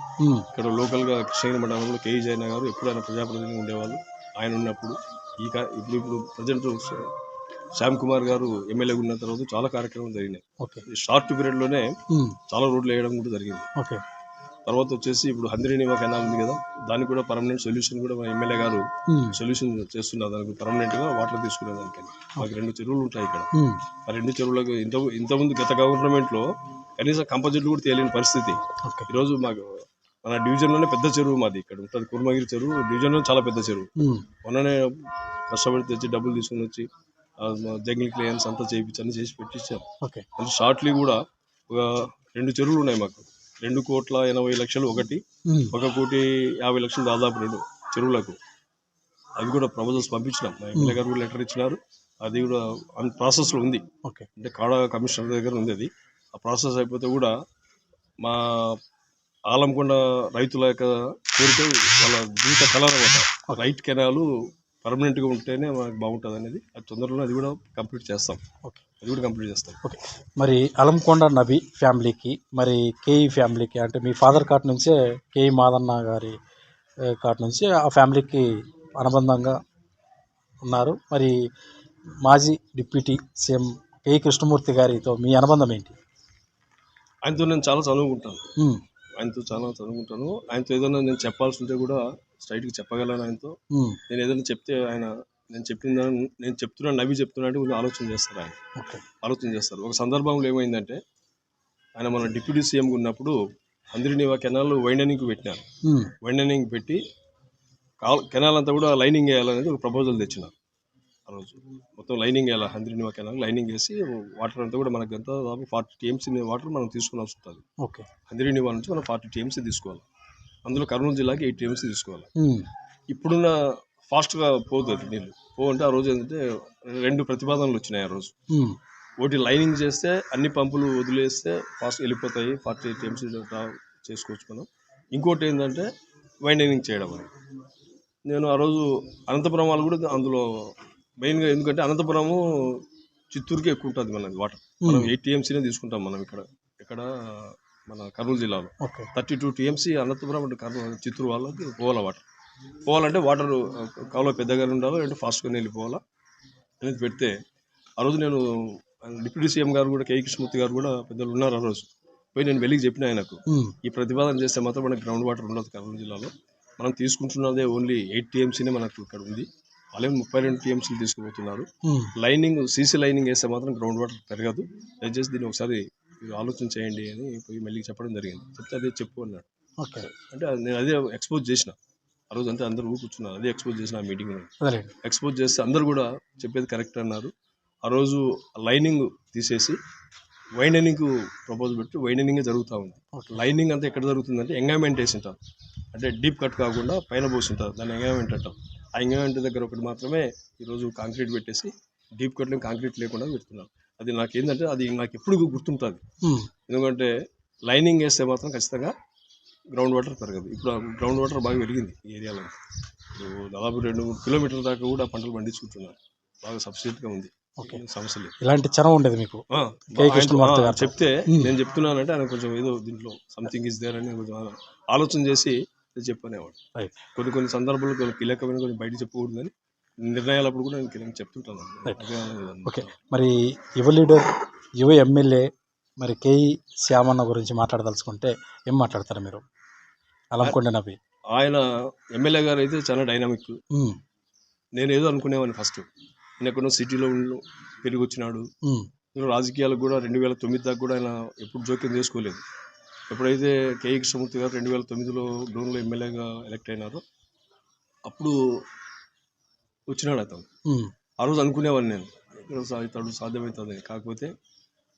ఇక్కడ లోకల్గా కృష్ణగిరి మండలంలో కేఈ జైన గారు ఎప్పుడైనా ప్రజాప్రతినిధి ఉండేవాళ్ళు. ఆయన ఉన్నప్పుడు ఇప్పుడు ప్రజెంట్ శ్యామ్ కుమార్ గారు ఎమ్మెల్యేగా ఉన్న తర్వాత చాలా కార్యక్రమాలు జరిగినాయి. షార్ట్ పీరియడ్లోనే చాలా రోడ్లు వేయడం కూడా జరిగింది. తర్వాత వచ్చేసి ఇప్పుడు హంద్రీనివా కెనాల్ ఉంది కదా, దానికి కూడా పర్మనెంట్ సొల్యూషన్ కూడా మా ఎమ్మెల్యే గారు సొల్యూషన్ చేస్తున్నారు. దానికి పర్మనెంట్గా వాటర్ తీసుకునే దానికి మాకు 2 చెరువులు ఉంటాయి ఇక్కడ. ఆ 2 చెరువులకు ఇంతకుముందు గత గవర్నమెంట్లో కనీసం కంపోజిట్లు కూడా తేలేని పరిస్థితి. ఈరోజు మాకు మన డివిజన్లోనే పెద్ద చెరువు మాది ఇక్కడ ఉంటుంది. కుర్మగిరి చెరువు డివిజన్లో చాలా పెద్ద చెరువు. మొన్ననే కష్టపడి తెచ్చి డబ్బులు తీసుకుని వచ్చి జంగిల్ క్లియరెన్స్ అంతా చేయించి చేసి పెట్టించాం. అంటే షార్ట్లీ కూడా ఒక 2 చెరువులు ఉన్నాయి మాకు. 2,80,00,000 ఒకటి, 1,50,00,000 దాదాపు 2 చెరువులకు. అవి కూడా ప్రపోజల్స్ పంపించినాం. మా ఎమ్మెల్యే గారు కూడా లెటర్ ఇచ్చినారు. అది కూడా ప్రాసెస్లో ఉంది. అంటే కాడా కమిషనర్ దగ్గర ఉంది. అది ఆ ప్రాసెస్ అయిపోతే కూడా మా ఆలంకొండ రైతుల యొక్క కోరిక వాళ్ళ జీవిత కళ అనమాట. రైట్ కెనాలు పర్మనెంట్గా ఉంటేనే మనకు బాగుంటుంది అనేది. అది తొందరలో అది కూడా కంప్లీట్ చేస్తాం. అది కూడా కంప్లీట్ చేస్తాం. ఓకే. మరి అలంకొండ నవి ఫ్యామిలీకి, మరి కేఈ ఫ్యామిలీకి, అంటే మీ ఫాదర్ కాట్ నుంచే కేఈ మాదన్న గారి కాట్ నుంచి ఆ ఫ్యామిలీకి అనుబంధంగా ఉన్నారు. మరి మాజీ డిప్యూటీ సీఎం కేఈ కృష్ణమూర్తి గారితో మీ అనుబంధం ఏంటి? ఆయనతో నేను చాలా చదువుకుంటాను. ఆయనతో ఏదైనా నేను చెప్పాల్సి ఉంటే కూడా స్ట్రైట్గా చెప్పగలను. ఆయనతో నేను ఏదైనా చెప్తే ఆయన నేను చెప్తున్నాను నవ్వి చెప్తున్నా అంటే కొంచెం ఆలోచన చేస్తారు. ఆయన ఆలోచన చేస్తారు. ఒక సందర్భంలో ఏమైందంటే ఆయన మన డిప్యూటీ సీఎంగా ఉన్నప్పుడు హంద్రీనివా కెనాల్ వైండనింగ్ పెట్టినారు. వైండనింగ్ పెట్టి కెనాల్ అంతా కూడా లైనింగ్ వేయాలనేది ఒక ప్రపోజల్ తెచ్చినారు. ఆ రోజు మొత్తం లైనింగ్ వేయాలి. హంద్రీనివా కెనాల్ లైనింగ్ వేసి వాటర్ అంతా కూడా మనకు ఎంత దాదాపు 40 TMC వాటర్ మనం తీసుకోవాల్సి ఉంటుంది. హంద్రీనివా నుంచి మనం 40 TMC తీసుకోవాలి. అందులో కర్నూలు జిల్లాకి 8 TMC తీసుకోవాలి. ఇప్పుడున్న ఫాస్ట్గా పోతుంది నీళ్ళు. అంటే ఆ రోజు ఏంటంటే 2 ప్రతిపాదనలు వచ్చినాయి. ఆ రోజు ఒకటి లైనింగ్ చేస్తే అన్ని పంపులు వదిలేస్తే ఫాస్ట్ వెళ్ళిపోతాయి, 40 TMC చేసుకోవచ్చు మనం. ఇంకోటి ఏంటంటే వైండనింగ్ చేయడం అని. నేను ఆ రోజు అనంతపురం వాళ్ళు కూడా అందులో మెయిన్గా, ఎందుకంటే అనంతపురము చిత్తూరుకి ఎక్కువ ఉంటుంది మనది వాటర్. మనం 8 TMCనే తీసుకుంటాం మనం ఇక్కడ మన కర్నూలు జిల్లాలో. 32 TMC అనంతపురం అంటే చిత్తూరు వాళ్ళకి పోవాలంటే వాటర్ కాలువ పెద్దగా ఉండాలి, అంటే ఫాస్ట్గా వెళ్ళిపోవాలా అనేది పెడితే ఆ రోజు నేను డిప్యూటీ సీఎం గారు కూడా కేఈ కృష్ణమూర్తి గారు కూడా పెద్దలు ఉన్నారు. ఆ రోజు పోయి నేను వెళ్ళి చెప్పిన ఆయనకు, ఈ ప్రతిపాదన చేస్తే మాత్రం మనకి గ్రౌండ్ వాటర్ ఉండదు కర్నూలు జిల్లాలో. మనం తీసుకుంటున్నదే ఓన్లీ 8 TMCనే మనకు ఇక్కడ ఉంది. వాళ్ళే 32 TMCలు తీసుకుపోతున్నారు. లైనింగ్ సీసీ లైనింగ్ వేస్తే మాత్రం గ్రౌండ్ వాటర్ పెరగదు. దయచేసి దీన్ని ఒకసారి మీరు ఆలోచన చేయండి అని పోయి మళ్ళీ చెప్పడం జరిగింది. చెప్తే అదే చెప్పు అన్నాడు. అంటే నేను అదే ఎక్స్పోజ్ చేసిన ఆ రోజు. అంటే అందరూ కూర్చున్నారు, అదే ఎక్స్పోజ్ చేసిన ఆ మీటింగ్లో. ఎక్స్పోజ్ చేస్తే అందరూ కూడా చెప్పేది కరెక్ట్ అన్నారు. ఆ రోజు లైనింగ్ తీసేసి వైండనింగ్ ప్రపోజల్ పెట్టి వైండనింగే జరుగుతూ ఉంది. లైనింగ్ అంతా ఎక్కడ జరుగుతుందంటే ఎంగైమెంట్ వేసి ఉంటారు, అంటే డీప్ కట్ కాకుండా పైన పోసి ఉంటారు, దాన్ని ఎంగైమెంట్ అంటాం. ఆ ఎంగైమెంట్ దగ్గర ఒకటి మాత్రమే ఈరోజు కాంక్రీట్ పెట్టేసి డీప్ కట్లో కాంక్రీట్ లేకుండా పెడుతున్నారు. అది నాకేంటంటే అది నాకు ఎప్పుడు గుర్తుంటుంది. ఎందుకంటే లైనింగ్ వేస్తే మాత్రం ఖచ్చితంగా గ్రౌండ్ వాటర్ పెరగదు. ఇప్పుడు గ్రౌండ్ వాటర్ బాగా పెరిగింది ఈ ఏరియాలో. ఇప్పుడు దాదాపు 2-3 కిలోమీటర్ల దాకా కూడా పంటలు పండించుకుంటున్నారు. బాగా సబ్సిడీగా ఉంది. ఓకే. సమస్య లేదు. ఇలాంటి చనం ఉండేది మీకు కే ఆయనతో కృష్ణమూర్తి గారితో. చెప్తే నేను చెప్తున్నానంటే ఆయన కొంచెం ఏదో దీంట్లో సంథింగ్ ఇస్ దేర్ అని కొంచెం ఆలోచన చేసి చెప్పనేవాడు. రైట్. కొన్ని సందర్భాలు కొన్ని కీలకమైన కొన్ని బయట చెప్పకూడదని నిర్ణయాలప్పుడు కూడా నేను చెప్తుంటాను. రైట్. అదే ఓకే. మరి యువ లీడర్, యువ ఎమ్మెల్యే మరి కేఈ శ్యామన్న గురించి మాట్లాడదలుచుకుంటే ఏం మాట్లాడతారు మీరు? అలంకొండ నబి. ఆయన ఎమ్మెల్యే గారు అయితే చాలా డైనామిక్. నేను ఏదో అనుకునేవాడిని ఫస్ట్. నేను ఎక్కడో సిటీలో పెరిగి వచ్చినాడు. రాజకీయాలకు కూడా 2009 దాకా కూడా ఆయన ఎప్పుడు జోక్యం చేసుకోలేదు. ఎప్పుడైతే కేఈ కృష్ణమూర్తి గారు 2009లో డోన్లో ఎమ్మెల్యేగా ఎలక్ట్ అయినారో అప్పుడు వచ్చినాడు అతను. ఆ రోజు అనుకునేవాడిని నేను అవుతాడు, సాధ్యమవుతుంది. కాకపోతే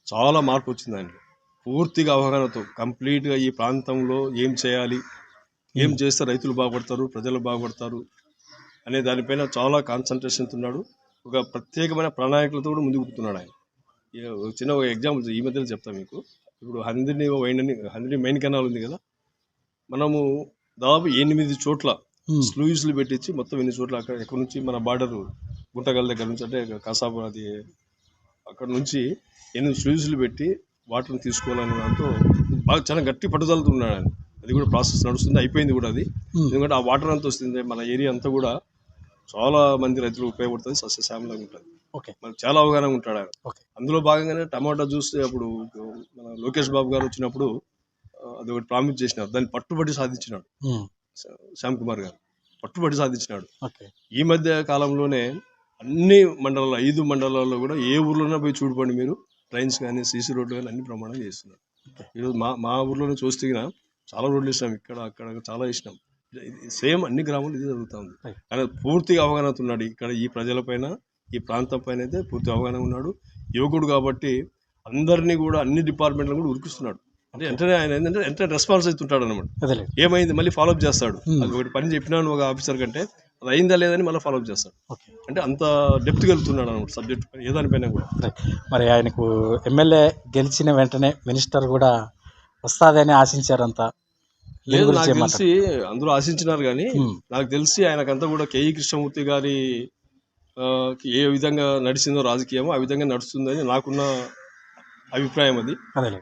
చాలా మార్పు వచ్చింది ఆయనలో. పూర్తిగా అవగాహనతో కంప్లీట్గా ఈ ప్రాంతంలో ఏం చేయాలి, ఏం చేస్తే రైతులు బాగుపడతారు, ప్రజలు బాగుపడతారు అనే దానిపైన చాలా కాన్సన్ట్రేషన్ ఉన్నాడు. ఒక ప్రత్యేకమైన ప్రణాళికలతో కూడా ముందుకు పోతున్నాడు ఆయన. చిన్న ఒక ఎగ్జాంపుల్ ఈ మధ్యలో చెప్తాను మీకు. ఇప్పుడు హంద్రి మెయిన్ కెనాల్ ఉంది కదా, మనము దాదాపు 8 చోట్ల స్లూయిస్లు పెట్టించి మొత్తం 8 చోట్ల ఎక్కడి నుంచి మన బార్డర్ గుంటగల్ దగ్గర నుంచి అంటే కాసాపు అది అక్కడ నుంచి 8 స్లూయిస్లు పెట్టి వాటర్ని తీసుకోవాలనే దాంతో బాగా చాలా గట్టి పట్టుదలతో ఉన్నాడు ఆయన. అది కూడా ప్రాసెస్ నడుస్తుంది, అయిపోయింది కూడా అది. ఎందుకంటే ఆ వాటర్ అంతా వస్తుంది, మన ఏరియా అంతా కూడా చాలా మంది రైతులు ఉపయోగపడుతుంది, సస్యశ్యామలంగా ఉంటుంది. మనకు చాలా అవగాహన ఉంటాడు ఆయన. అందులో భాగంగానే టమాటా జ్యూస్ అప్పుడు మన లోకేష్ బాబు గారు వచ్చినప్పుడు అది ఒకటి ప్రామిస్ చేసినారు, దాన్ని పట్టుబట్టి సాధించినాడు శ్యామ్ కుమార్ గారు, పట్టుబట్టి సాధించినాడు. ఈ మధ్య కాలంలోనే అన్ని మండలాలు 5 మండలాల్లో కూడా ఏ ఊర్లోనే పోయి చూడుకోండి మీరు, ట్రైన్స్ కానీ సీసీ రోడ్లు కానీ అన్ని ప్రమాణం చేస్తున్నారు. ఈరోజు మా ఊర్లోనే చూస్తే చాలా రోడ్లు ఇచ్చినాం, ఇక్కడ అక్కడ చాలా ఇచ్చినాం. సేమ్ అన్ని గ్రామాలు ఇది జరుగుతుంది. కానీ పూర్తిగా అవగాహన ఉన్నాడు ఇక్కడ ఈ ప్రజలపైన, ఈ ప్రాంతం పైన అయితే పూర్తి అవగాహన ఉన్నాడు. యువకుడు కాబట్టి అందరినీ కూడా అన్ని డిపార్ట్మెంట్లను కూడా ఉరికిస్తున్నాడు. అంటే వెంటనే ఆయన ఏంటంటే వెంటనే రెస్పాన్స్ అవుతుంటాడు అనమాట. ఏమైంది మళ్ళీ ఫాలోఅప్ చేస్తాడు. అది ఒకటి పని చెప్పినాను ఒక ఆఫీసర్ కంటే అది అయిందా లేదని మళ్ళీ ఫాలోఅప్ చేస్తాడు. అంటే అంత డెప్త్ వెళ్తున్నాడు అనమాట సబ్జెక్ట్ ఏ దానిపైన కూడా. మరి ఆయనకు ఎమ్మెల్యే గెలిచిన వెంటనే మినిస్టర్ కూడా వస్తాదని ఆశించారంతా. లేదు, నాకు తెలిసి అందరూ ఆశించినారు, కానీ నాకు తెలిసి ఆయనకంతా కూడా కేఈ కృష్ణమూర్తి గారి ఏ విధంగా నడిచిందో రాజకీయం ఆ విధంగా నడుస్తుందని నాకున్న అభిప్రాయం అది.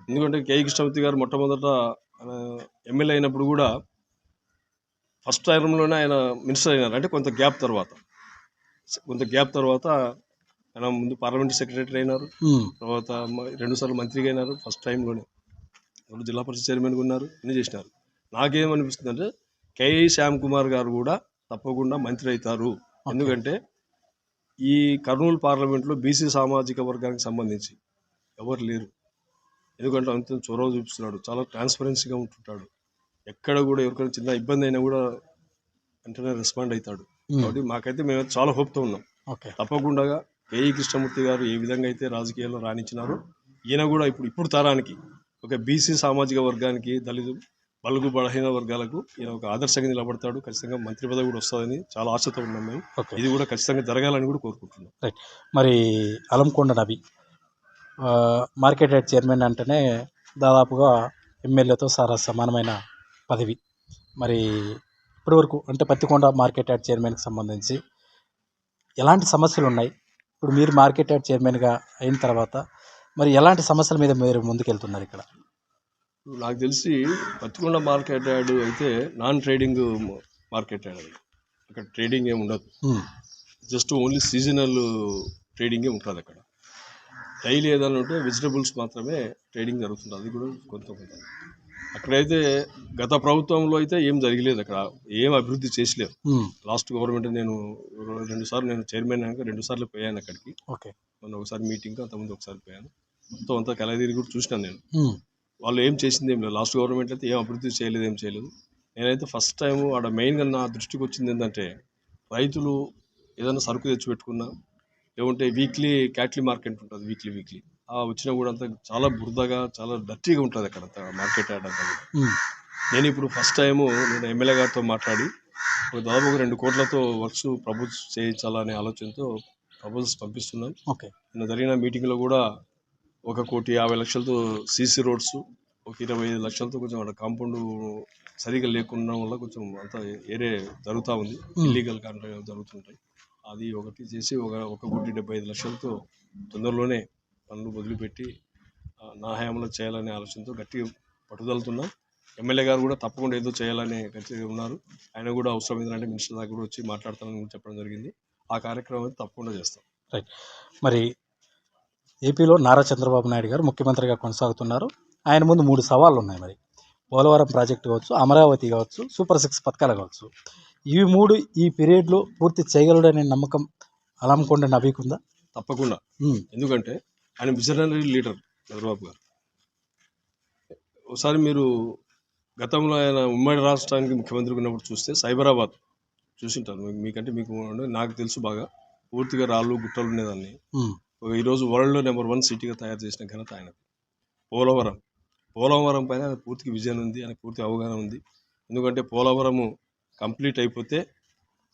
ఎందుకంటే కేఈ కృష్ణమూర్తి గారు మొట్టమొదట ఎమ్మెల్యే అయినప్పుడు కూడా ఫస్ట్ టైంలోనే ఆయన మినిస్టర్ అయినారు. అంటే కొంత గ్యాప్ తర్వాత ఆయన ముందు పార్లమెంటరీ సెక్రటరీ అయినారు, తర్వాత 2 సార్లు మంత్రిగా అయినారు. ఫస్ట్ టైంలోనే జిల్లా పరిషత్ చైర్మన్గా ఉన్నారు, అన్నీ చేసినారు. నాకేమనిపిస్తుంది అంటే కేఈ శ్యామ్ కుమార్ గారు కూడా తప్పకుండా మంత్రి అవుతారు. ఎందుకంటే ఈ కర్నూలు పార్లమెంట్లో బీసీ సామాజిక వర్గానికి సంబంధించి ఎవరు లేరు. ఎందుకంటే అంత చొరవ చూపిస్తున్నాడు, చాలా ట్రాన్స్పరెన్సీగా ఉంటుంటాడు. ఎక్కడ కూడా ఎవరికైనా చిన్న ఇబ్బంది అయినా కూడా వెంటనే రెస్పాండ్ అవుతాడు. కాబట్టి మాకైతే మేము చాలా హోప్తో ఉన్నాం. తప్పకుండా కేఈ కృష్ణమూర్తి గారు ఏ విధంగా అయితే రాజకీయాల్లో రాణించినారో ఈయన కూడా ఇప్పుడు తరానికి ఒక బీసీ సామాజిక వర్గానికి, దళితులు, బలుగు బలహీన వర్గాలకు ఈయన ఒక ఆదర్శంగా నిలబడతాడు. ఖచ్చితంగా మంత్రి పదవి కూడా వస్తుందని చాలా ఆశతో ఉన్నాం మేము. ఇది కూడా ఖచ్చితంగా జరగాలని కూడా కోరుకుంటున్నాం. రైట్. మరి అలంకొండ నబి మార్కెట్ యార్డ్ చైర్మన్ అంటేనే దాదాపుగా ఎమ్మెల్యేతో సమానమైన పదవి. మరి ఇప్పటివరకు అంటే పత్తికొండ మార్కెట్ యార్డ్ చైర్మన్కి సంబంధించి ఎలాంటి సమస్యలు ఉన్నాయి? ఇప్పుడు మీరు మార్కెట్ యార్డ్ చైర్మన్గా అయిన తర్వాత మరి ఎలాంటి సమస్యల మీద మీరు ముందుకెళ్తున్నారు ఇక్కడ? నాకు తెలిసి పత్తికొండ మార్కెట్ యార్డ్ అయితే నాన్ ట్రేడింగ్ మార్కెట్ యార్డ్, అక్కడ ట్రేడింగ్ ఏమి ఉండదు. జస్ట్ ఓన్లీ సీజనల్ ట్రేడింగే ఉంటుంది అక్కడ. డైలీ ఏదైనా ఉంటే వెజిటబుల్స్ మాత్రమే ట్రేడింగ్ జరుగుతుంది, అది కూడా కొంత. అక్కడైతే గత ప్రభుత్వంలో అయితే ఏం జరగలేదు, అక్కడ ఏం అభివృద్ధి చేసలేదు. లాస్ట్ గవర్నమెంట్ నేను 2 సార్లు నేను చైర్మన్ అయినాక 2 సార్లు పోయాను అక్కడికి. మొన్న ఒకసారి మీటింగ్, అంతకుముందు ఒకసారి పోయాను. మొత్తం అంతా కలదిరి కూడా చూసినాను నేను. వాళ్ళు ఏం చేసింది ఏం లేదు, లాస్ట్ గవర్నమెంట్ అయితే ఏం అభివృద్ధి చేయలేదు, ఏం చేయలేదు. నేనైతే ఫస్ట్ టైం ఆడ మెయిన్గా నా దృష్టికి వచ్చింది ఏంటంటే, రైతులు ఏదైనా సరుకు తెచ్చిపెట్టుకున్నా లేకుంటే వీక్లీ క్యాట్లీ మార్కెట్ ఉంటుంది, వీక్లీ వచ్చినా కూడా అంతా చాలా బురదగా, చాలా డర్టీగా ఉంటుంది అక్కడ మార్కెట్ యార్డ్ అంతా కూడా. నేను ఇప్పుడు ఫస్ట్ టైము నేను ఎమ్మెల్యే గారితో మాట్లాడి దాదాపు 2 కోట్లతో వర్క్స్ ప్రపోజ్ చేయించాలనే ఆలోచనతో ప్రపోజల్స్ పంపిస్తున్నాను. నిన్న జరిగిన మీటింగ్లో కూడా 1,50,00,000తో సీసీ రోడ్స్, ఒక 25 లక్షలతో కొంచెం అక్కడ కాంపౌండ్ సరిగా లేకుండా వల్ల కొంచెం అంతా ఏరియా జరుగుతూ ఉంది. ఇల్లీగల్ కాంట్రాక్ట్ జరుగుతుంటాయి. అది ఒకటి చేసి ఒక 1,75 లక్షలతో తొందరలోనే పనులు మొదలుపెట్టి నా హయాంలో చేయాలనే ఆలోచనతో గట్టిగా పట్టుదలుతున్నాం. ఎమ్మెల్యే గారు కూడా తప్పకుండా ఏదో చేయాలని గట్టిగా ఉన్నారు. ఆయన కూడా అవసరమైందంటే మినిస్టర్ దగ్గర కూడా వచ్చి మాట్లాడతానని చెప్పడం జరిగింది. ఆ కార్యక్రమం అయితే తప్పకుండా చేస్తాం. రైట్. మరి ఏపీలో నారా చంద్రబాబు నాయుడు గారు ముఖ్యమంత్రిగా కొనసాగుతున్నారు. ఆయన ముందు 3 సవాళ్ళు ఉన్నాయి. మరి పోలవరం ప్రాజెక్టు కావచ్చు, అమరావతి కావచ్చు, సూపర్ 6 పథకాలు కావచ్చు. ఇవి 3 ఈ పీరియడ్లో పూర్తి చేయగలడనే నమ్మకం అలంకొండ నబీకి ఉందా? తప్పకుండా. ఎందుకంటే ఆయన విజనరీ లీడర్ చంద్రబాబు గారు. ఒకసారి మీరు గతంలో ఆయన ఉమ్మడి రాష్ట్రానికి ముఖ్యమంత్రి ఉన్నప్పుడు చూస్తే సైబరాబాద్ చూసింటారు. మీకంటే మీకు నాకు తెలుసు బాగా. పూర్తిగా రాళ్ళు గుట్టలు ఉండేదాన్ని. ఈరోజు వరల్డ్లో నెంబర్ 1 సిటీగా తయారు చేసిన ఘనత ఆయనది. పోలవరం పైన పూర్తిగా విజన్ ఉంది, ఆయనకు పూర్తి అవగాహన ఉంది. ఎందుకంటే పోలవరము కంప్లీట్ అయిపోతే